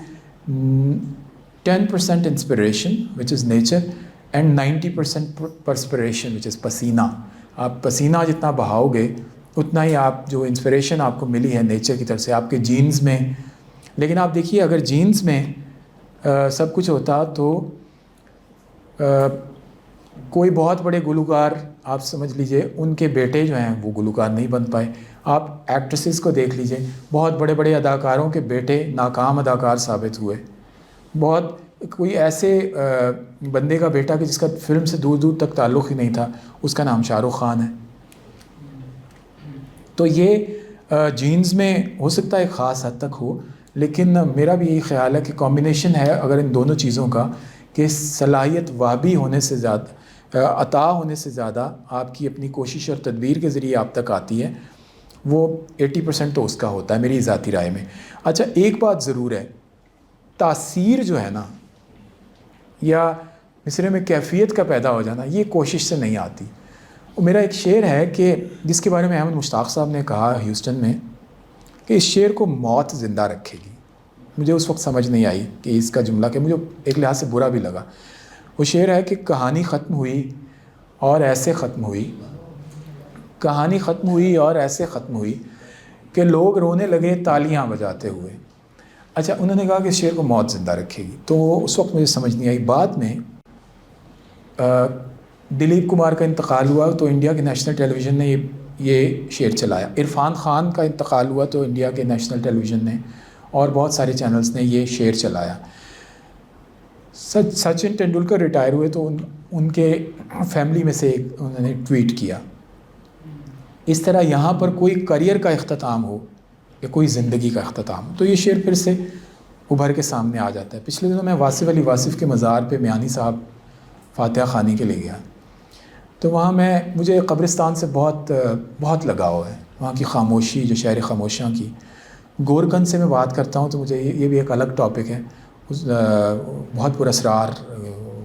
10% inspiration which is nature and 90% perspiration which is پسینہ. آپ پسینہ جتنا بہاؤ گے اتنا ہی آپ جو انسپریشن آپ کو ملی ہے نیچر کی طرف سے آپ کے جینز میں. لیکن آپ دیکھیے اگر جینز میں سب کچھ ہوتا تو کوئی بہت بڑے گلوکار آپ سمجھ لیجئے ان کے بیٹے جو ہیں وہ گلوکار نہیں بن پائے. آپ ایکٹریسز کو دیکھ لیجئے, بہت بڑے بڑے اداکاروں کے بیٹے ناکام اداکار ثابت ہوئے. بہت کوئی ایسے بندے کا بیٹا کہ جس کا فلم سے دور دور تک تعلق ہی نہیں تھا, اس کا نام شاہ رخ خان ہے. تو یہ جینز میں ہو سکتا ہے ایک خاص حد تک ہو, لیکن میرا بھی یہی خیال ہے کہ کمبینیشن ہے اگر ان دونوں چیزوں کا, کہ صلاحیت وابی ہونے سے زیادہ, عطا ہونے سے زیادہ آپ کی اپنی کوشش اور تدبیر کے ذریعے آپ تک آتی ہے, وہ 80% تو اس کا ہوتا ہے میری ذاتی رائے میں. اچھا ایک بات ضرور ہے, تاثیر جو ہے نا یا مصرے میں کیفیت کا پیدا ہو جانا, یہ کوشش سے نہیں آتی. میرا ایک شعر ہے کہ جس کے بارے میں احمد مشتاق صاحب نے کہا ہیوسٹن میں کہ اس شعر کو موت زندہ رکھے گی. مجھے اس وقت سمجھ نہیں آئی کہ اس کا جملہ, کہ مجھے ایک لحاظ سے برا بھی لگا. وہ شعر ہے کہ کہانی ختم ہوئی اور ایسے ختم ہوئی, کہانی ختم ہوئی اور ایسے ختم ہوئی کہ لوگ رونے لگے تالیاں بجاتے ہوئے. اچھا انہوں نے کہا کہ اس شعر کو موت زندہ رکھے گی, تو اس وقت مجھے سمجھ نہیں آئی. بعد میں دلیپ کمار کا انتقال ہوا تو انڈیا کے نیشنل ٹیلی ویژن نے یہ شعر چلایا. عرفان خان کا انتقال ہوا تو انڈیا کے نیشنل ٹیلی ویژن نے اور بہت سارے چینلز نے یہ شعر چلایا. سچن ٹنڈولکر ریٹائر ہوئے تو ان کے فیملی میں سے انہوں نے ٹویٹ کیا. اس طرح یہاں پر کوئی کریئر کا اختتام ہو یا کوئی زندگی کا اختتام ہو تو یہ شعر پھر سے ابھر کے سامنے آ جاتا ہے. پچھلے دنوں میں واصف علی واصف کے مزار پہ میانی صاحب فاتحہ خوانی کے لیے گیا, تو وہاں مجھے قبرستان سے بہت لگاؤ ہے. وہاں کی خاموشی, جو شہر خاموشیاں کی. گورکن سے میں بات کرتا ہوں تو مجھے یہ بھی ایک الگ ٹاپک ہے, بہت پراسرار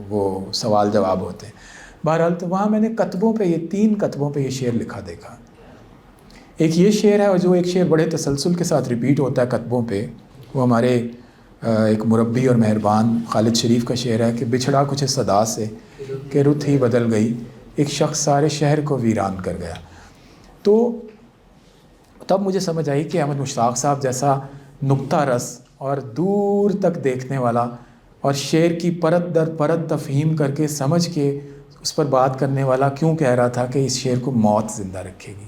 وہ سوال جواب ہوتے ہیں. بہرحال تو وہاں میں نے کتبوں پہ, یہ 3 کتبوں پہ یہ شعر لکھا دیکھا. ایک یہ شعر ہے اور جو ایک شعر بڑے تسلسل کے ساتھ ریپیٹ ہوتا ہے کتبوں پہ, وہ ہمارے ایک مربی اور مہربان خالد شریف کا شعر ہے کہ بچھڑا کچھ صدا سے کہ رت ہی بدل گئی, ایک شخص سارے شہر کو ویران کر گیا. تو تب مجھے سمجھ آئی کہ احمد مشتاق صاحب جیسا نقطہ رس اور دور تک دیکھنے والا اور شعر کی پرت در پرت تفہیم کر کے سمجھ کے اس پر بات کرنے والا کیوں کہہ رہا تھا کہ اس شعر کو موت زندہ رکھے گی.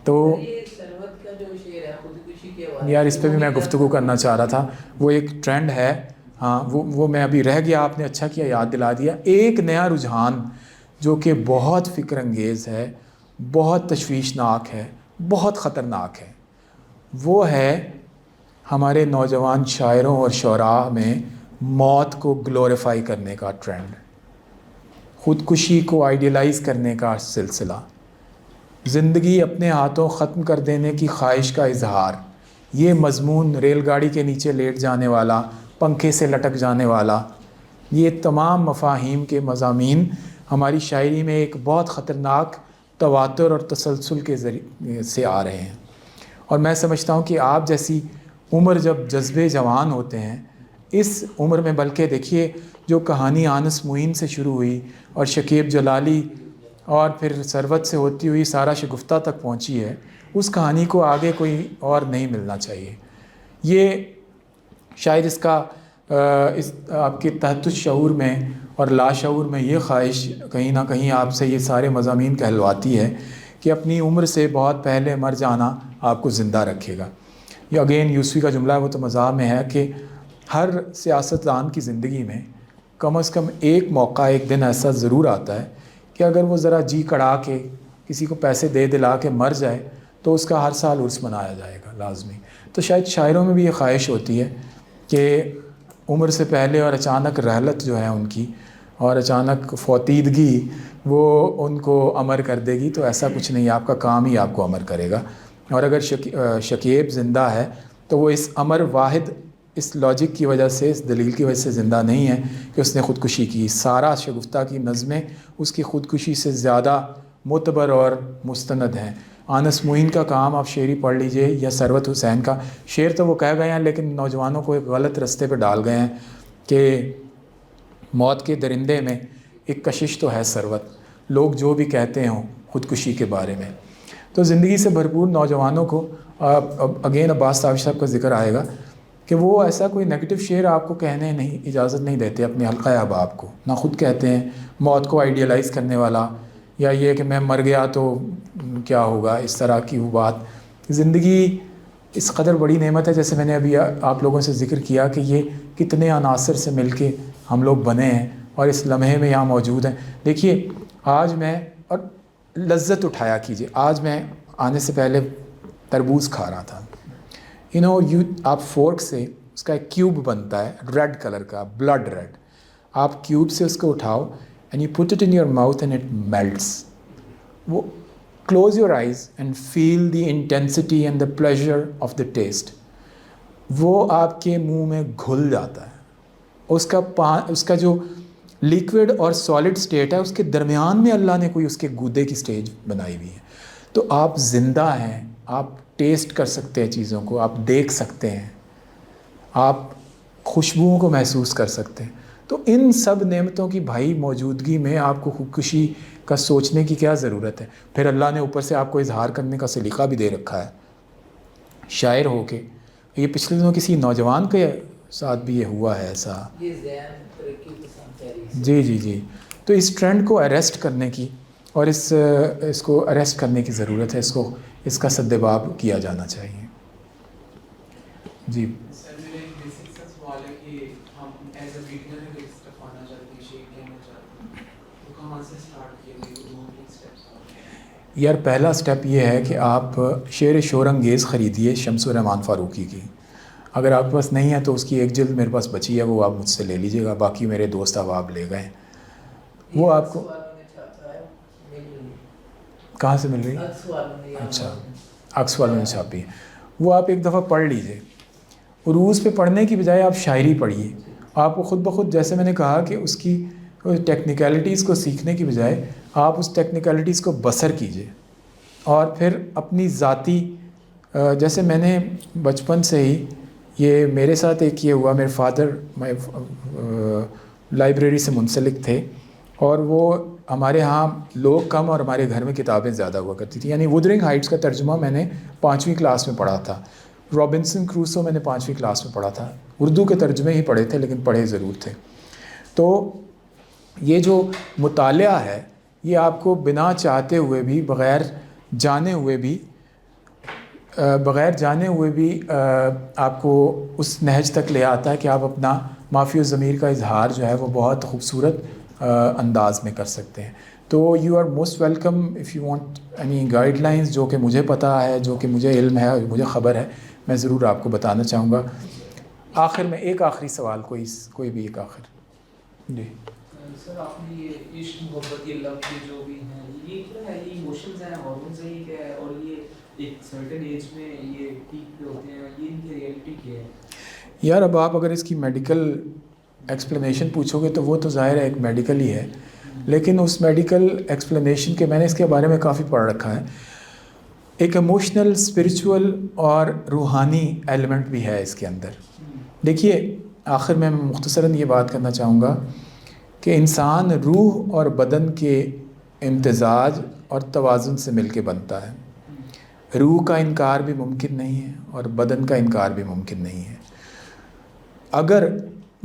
تو یار اس پہ بھی میں گفتگو کرنا چاہ رہا تھا. وہ ایک ٹرینڈ ہے, ہاں وہ میں ابھی رہ گیا, آپ نے اچھا کیا یاد دلا دیا. ایک نیا رجحان جو کہ بہت فکر انگیز ہے, بہت تشویشناک ہے, بہت خطرناک ہے, وہ ہے ہمارے نوجوان شاعروں اور شعراء میں موت کو گلوریفائی کرنے کا ٹرینڈ, خودکشی کو آئیڈیلائز کرنے کا سلسلہ, زندگی اپنے ہاتھوں ختم کر دینے کی خواہش کا اظہار. یہ مضمون ریل گاڑی کے نیچے لیٹ جانے والا, پنکھے سے لٹک جانے والا, یہ تمام مفاہیم کے مضامین ہماری شاعری میں ایک بہت خطرناک تواتر اور تسلسل کے ذریعے سے آ رہے ہیں. اور میں سمجھتا ہوں کہ آپ جیسی عمر جب جذبے جوان ہوتے ہیں, اس عمر میں بلکہ دیکھیے جو کہانی آنس معین سے شروع ہوئی اور شکیب جلالی اور پھر ثروت سے ہوتی ہوئی سارا شگفتہ تک پہنچی ہے, اس کہانی کو آگے کوئی اور نہیں ملنا چاہیے. یہ شاید اس کا آپ کے تحت الشعور میں اور لاشعور میں یہ خواہش کہیں نہ کہیں آپ سے یہ سارے مضامین کہلواتی ہے کہ اپنی عمر سے بہت پہلے مر جانا آپ کو زندہ رکھے گا. یہ اگین یوسفی کا جملہ ہے, وہ تو مزاح میں ہے کہ ہر سیاستدان کی زندگی میں کم از کم ایک موقع, ایک دن ایسا ضرور آتا ہے کہ اگر وہ ذرا جی کڑا کے کسی کو پیسے دے دلا کے مر جائے تو اس کا ہر سال عرس منایا جائے گا لازمی. تو شاید شاعروں میں بھی یہ خواہش ہوتی ہے کہ عمر سے پہلے اور اچانک رحلت جو ہے ان کی اور اچانک فوتیدگی وہ ان کو امر کر دے گی. تو ایسا کچھ نہیں, آپ کا کام ہی آپ کو امر کرے گا. اور اگر شکیب زندہ ہے تو وہ اس امر واحد, اس لاجک کی وجہ سے, اس دلیل کی وجہ سے زندہ نہیں ہے کہ اس نے خودکشی کی. سارا شگفتہ کی نظمیں اس کی خودکشی سے زیادہ معتبر اور مستند ہیں. آنس معین کا کام آپ شعری پڑھ لیجئے, یا ثروت حسین کا شعر تو وہ کہہ گئے ہیں لیکن نوجوانوں کو ایک غلط رستے پہ ڈال گئے ہیں کہ موت کے درندے میں ایک کشش تو ہے ثروت, لوگ جو بھی کہتے ہوں خودکشی کے بارے میں. تو زندگی سے بھرپور نوجوانوں کو اگین عباس تابش صاحب کا ذکر آئے گا کہ وہ ایسا کوئی نگیٹو شعر آپ کو کہنے نہیں اجازت نہیں دیتے اپنے حلقہ احباب کو، نہ خود کہتے ہیں موت کو آئیڈیلائز کرنے والا، یا یہ کہ میں مر گیا تو کیا ہوگا، اس طرح کی وہ بات. زندگی اس قدر بڑی نعمت ہے، جیسے میں نے ابھی آپ لوگوں سے ذکر کیا کہ یہ کتنے عناصر سے مل کے ہم لوگ بنے ہیں اور اس لمحے میں یہاں موجود ہیں. دیکھیے آج میں، اور لذت اٹھایا کیجیے، آج میں آنے سے پہلے تربوز کھا رہا تھا. آپ فورک سے اس کا ایک کیوب بنتا ہے ریڈ کلر کا، بلڈ ریڈ. آپ کیوب سے اس کو اٹھاؤ and you put it in your mouth and it melts. وہ close your eyes and feel the intensity and the pleasure of the taste. وہ آپ کے منہ میں گھل جاتا ہے. اس کا جو لیکوڈ اور سالڈ سٹیٹ ہے اس کے درمیان میں اللہ نے کوئی اس کے گودے کی سٹیج بنائی ہوئی ہے. تو آپ زندہ ہیں، آپ ٹیسٹ کر سکتے ہیں چیزوں کو، آپ دیکھ سکتے ہیں، آپ خوشبوؤں کو محسوس کر سکتے ہیں. تو ان سب نعمتوں کی بھائی موجودگی میں آپ کو خودکشی کا سوچنے کی کیا ضرورت ہے؟ پھر اللہ نے اوپر سے آپ کو اظہار کرنے کا سلیقہ بھی دے رکھا ہے شاعر ہو کے. یہ پچھلے دنوں کسی نوجوان کے ساتھ بھی یہ ہوا ہے ایسا. جی. تو اس ٹرینڈ کو اریسٹ کرنے کی اور اس کو اریسٹ کرنے کی ضرورت ہے، اس کا سدباب کیا جانا چاہیے. جی سر میرا ایک بیسک سا سوال ہے کہ ہم ایز اے بگنر اگر اس طرف آنا چاہتے ہیں، شیپ کہنا چاہتے ہیں، تو کہاں سے اسٹارٹ کیے گئے؟ تو 2-3 اسٹیپس. یار پہلا سٹیپ یہ ہے کہ آپ شعر شور انگیز خریدیے شمس الرحمان فاروقی کی. اگر آپ کے پاس نہیں ہے تو اس کی ایک جلد میرے پاس بچی ہے، وہ آپ مجھ سے لے لیجیے گا. باقی میرے دوست احباب لے گئے. وہ آپ کو کہاں سے مل رہی ہے؟ اچھا، عکس والوں نے چھاپی ہے. وہ آپ ایک دفعہ پڑھ لیجئے. عروض پہ پڑھنے کی بجائے آپ شاعری پڑھیے. آپ کو خود بخود، جیسے میں نے کہا کہ اس کی ٹیکنیکلٹیز کو سیکھنے کی بجائے آپ اس ٹیکنیکلٹیز کو بسر کیجئے. اور پھر اپنی ذاتی، جیسے میں نے بچپن سے ہی یہ میرے ساتھ ایک یہ ہوا، میرے فادر لائبریری سے منسلک تھے اور وہ ہمارے ہاں لوگ کم اور ہمارے گھر میں کتابیں زیادہ ہوا کرتی تھیں. یعنی وودرنگ ہائٹس کا ترجمہ میں نے 5ویں کلاس میں پڑھا تھا. رابنسن کروسو میں نے 5ویں کلاس میں پڑھا تھا. اردو کے ترجمے ہی پڑھے تھے لیکن پڑھے ضرور تھے. تو یہ جو مطالعہ ہے یہ آپ کو بنا چاہتے ہوئے بھی، بغیر جانے ہوئے بھی آپ کو اس نہج تک لے آتا ہے کہ آپ اپنا معافی الضمیر کا اظہار جو ہے وہ بہت خوبصورت انداز میں کر سکتے ہیں. تو you are most welcome if you want any guidelines. جو کہ مجھے پتہ ہے، جو کہ مجھے علم ہے، مجھے خبر ہے، میں ضرور آپ کو بتانا چاہوں گا. آخر میں ایک آخری سوال، کوئی بھی ایک آخر. جی سر، آپ نے یہ عشق، محبت، یہ لو کے جو بھی ہیں، یہ کیا ہے؟ یہ ایموشنز ہیں، ہارمونز ہیں، یہ کیا ہے؟ اور یہ ایک سرٹن ایج میں یہ پیک پہ ہوتے ہیں، یہ ان کی ریئلٹی کیا ہے؟ یار اب آپ اگر اس کی میڈیکل ایکسپلینیشن پوچھو گے تو وہ تو ظاہر ہے ایک میڈیکل ہی ہے، لیکن اس میڈیکل ایکسپلینیشن کے میں نے اس کے بارے میں کافی پڑھ رکھا ہے. ایک ایموشنل، اسپریچول اور روحانی ایلیمنٹ بھی ہے اس کے اندر. دیکھیے آخر میں مختصراً یہ بات کرنا چاہوں گا کہ انسان روح اور بدن کے امتزاج اور توازن سے مل کے بنتا ہے. روح کا انکار بھی ممکن نہیں ہے اور بدن کا انکار بھی ممکن نہیں ہے. اگر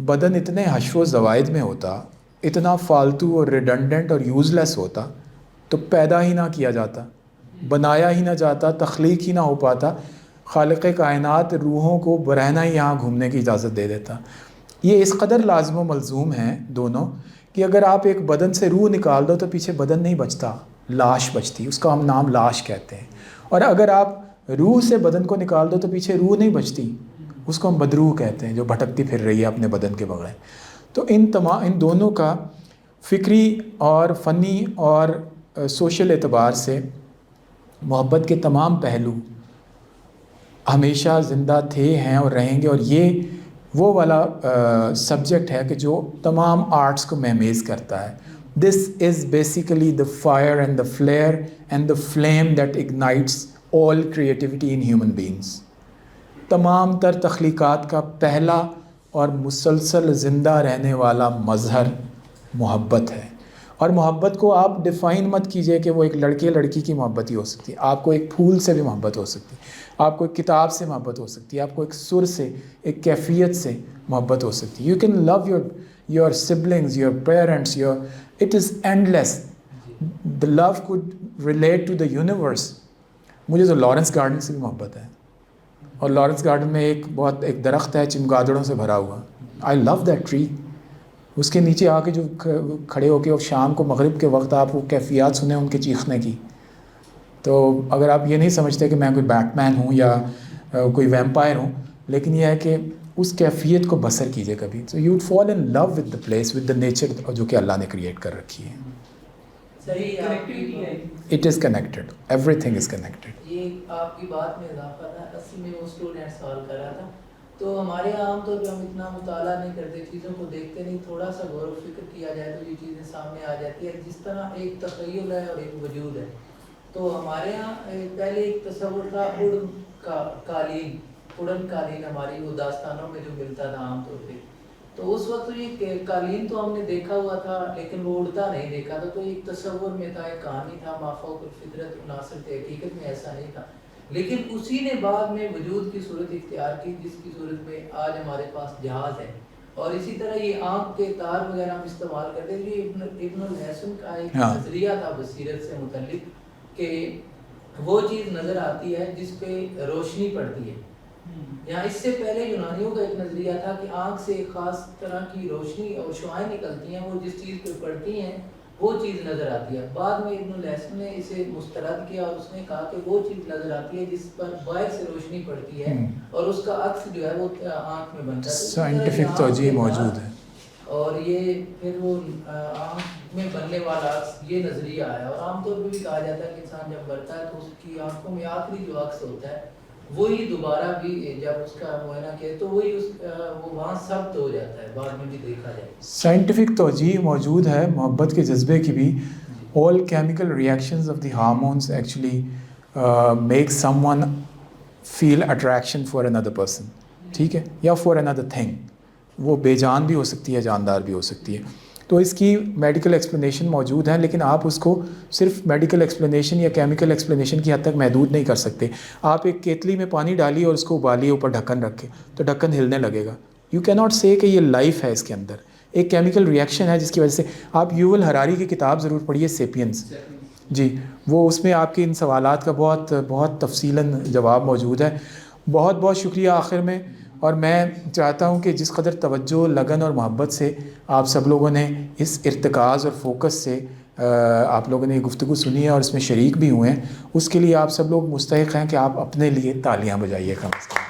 بدن اتنے حشو و زوائد میں ہوتا، اتنا فالتو اور ریڈنڈنٹ اور یوز لیس ہوتا تو پیدا ہی نہ کیا جاتا، بنایا ہی نہ جاتا، تخلیق ہی نہ ہو پاتا. خالق کائنات روحوں کو برہنہ ہی یہاں گھومنے کی اجازت دے دیتا. یہ اس قدر لازم و ملزوم ہیں دونوں کہ اگر آپ ایک بدن سے روح نکال دو تو پیچھے بدن نہیں بچتا، لاش بچتی. اس کا ہم نام لاش کہتے ہیں. اور اگر آپ روح سے بدن کو نکال دو تو پیچھے روح نہیں بچتی، اس کو ہم بدروح کہتے ہیں، جو بھٹکتی پھر رہی ہے اپنے بدن کے بغیر. تو ان دونوں کا فکری اور فنی اور سوشل اعتبار سے محبت کے تمام پہلو ہمیشہ زندہ تھے، ہیں اور رہیں گے. اور یہ وہ والا سبجیکٹ ہے کہ جو تمام آرٹس کو مہمیز کرتا ہے. This is basically the fire and the flair and the flame that ignites all creativity in human beings. تمام تر تخلیقات کا پہلا اور مسلسل زندہ رہنے والا مظہر محبت ہے. اور محبت کو آپ ڈیفائن مت کیجئے کہ وہ ایک لڑکے لڑکی کی محبت ہی ہو سکتی ہے. آپ کو ایک پھول سے بھی محبت ہو سکتی ہے, آپ کو ایک کتاب سے محبت ہو سکتی ہے, آپ کو ایک سر سے, ایک کیفیت سے محبت ہو سکتی ہے. You can love your siblings, your parents, it is endless. The love could relate to the universe. مجھے تو لارنس گارڈن سے بھی محبت ہے, اور لارنس گارڈن میں ایک درخت ہے چمگادڑوں سے بھرا ہوا. آئی لو دیٹ ٹری. اس کے نیچے آ کے جو کھڑے ہو کے اور شام کو مغرب کے وقت آپ وہ کیفیات سنیں ان کے چیخنے کی, تو اگر آپ یہ نہیں سمجھتے کہ میں کوئی بیٹ مین ہوں یا کوئی ویمپائر ہوں, لیکن یہ ہے کہ اس کیفیت کو بسر کیجیے کبھی. So you fall in love with the place, with the nature جو کہ اللہ نے کریٹ کر رکھی ہے. It is connected, everything is connected. یہ آپ کی بات میں اضافہ تھا, اصل میں وہ اسٹوڈنٹ سوال کر رہا تھا. تو ہمارے یہاں عام طور پہ ہم اتنا مطالعہ نہیں کرتے, چیزوں کو دیکھتے نہیں, تھوڑا سا غور و فکر کیا جائے تو یہ چیزیں سامنے آ جاتی ہے. جس طرح ایک تخیل ہے اور ایک وجود ہے, تو ہمارے یہاں پہلے ایک تصور تھا قالین, اڑن قالین ہماری وہ داستانوں میں جو ملتا تھا عام طور پہ. تو اس وقت یہ قالین تو ہم نے دیکھا ہوا تھا لیکن وہ اڑتا نہیں دیکھا تھا, تو ایک تصور میں تھا, ایک کہانی تھا, ما فوق الفطرت عناصر تھے, حقیقت میں ایسا نہیں تھا. لیکن اسی نے بعد میں وجود کی صورت اختیار کی, جس کی صورت میں آج ہمارے پاس جہاز ہے. اور اسی طرح یہ آنکھ کے تار وغیرہ ہم استعمال کرتے ہیں. یہ ابن الحسن کا ایک نظریہ تھا بصیرت سے متعلق, کہ وہ چیز نظر آتی ہے جس پہ روشنی پڑتی ہے. یہاں اس سے پہلے یونانیوں کا ایک نظریہ تھا کہ آنکھ سے ایک خاص طرح کی روشنی اور شعاعیں نکلتی ہیں, وہ جس چیز پہ پڑتی ہیں وہ چیز نظر آتی ہے. بعد میں ابن الحسن نے اسے مسترد کیا اور اس نے کہا کہ وہ چیز نظر آتی ہے جس پر باہر سے روشنی پڑتی ہے, اور اس کا عکس جو ہے وہ آنکھ میں بنتا ہے. سائنٹیفک توجیہ موجود ہے, اور یہ پھر وہ آنکھ میں بننے والا عکس, یہ نظریہ ہے. اور عام طور پہ بھی کہا جاتا ہے کہ انسان جب مرتا ہے تو اس کی آنکھوں میں آخری جو عکس ہوتا ہے وہی دوبارہ بھی جب اس کا معائنہ کیا تو وہی وہ وہاں ثبت ہو جاتا ہے, بعد میں بھی دیکھا جائے. سائنٹیفک توجیہ موجود ہے محبت کے جذبے کی بھی. all chemical reactions of the hormones actually make someone feel attraction for another person, ٹھیک ہے, یا for another thing. وہ بے جان بھی ہو سکتی ہے, جاندار بھی ہو سکتی ہے. تو اس کی میڈیکل ایکسپلینیشن موجود ہیں, لیکن آپ اس کو صرف میڈیکل ایکسپلینیشن یا کیمیکل ایکسپلینیشن کی حد تک محدود نہیں کر سکتے. آپ ایک کیتلی میں پانی ڈالیے اور اس کو ابالیے, اوپر ڈھکن رکھے تو ڈھکن ہلنے لگے گا. یو کی ناٹ سے کہ یہ لائف ہے اس کے اندر, ایک کیمیکل ریئیکشن ہے جس کی وجہ سے. آپ یوول ہراری کی کتاب ضرور پڑھیے, سیپینس, جی, وہ اس میں آپ کے ان سوالات کا بہت بہت تفصیلاً جواب موجود ہے. بہت بہت شکریہ آخر میں. اور میں چاہتا ہوں کہ جس قدر توجہ, لگن اور محبت سے آپ سب لوگوں نے اس ارتکاز اور فوکس سے آپ لوگوں نے یہ گفتگو سنی ہے اور اس میں شریک بھی ہوئے ہیں, اس کے لیے آپ سب لوگ مستحق ہیں کہ آپ اپنے لیے تالیاں بجائیے کم از کم.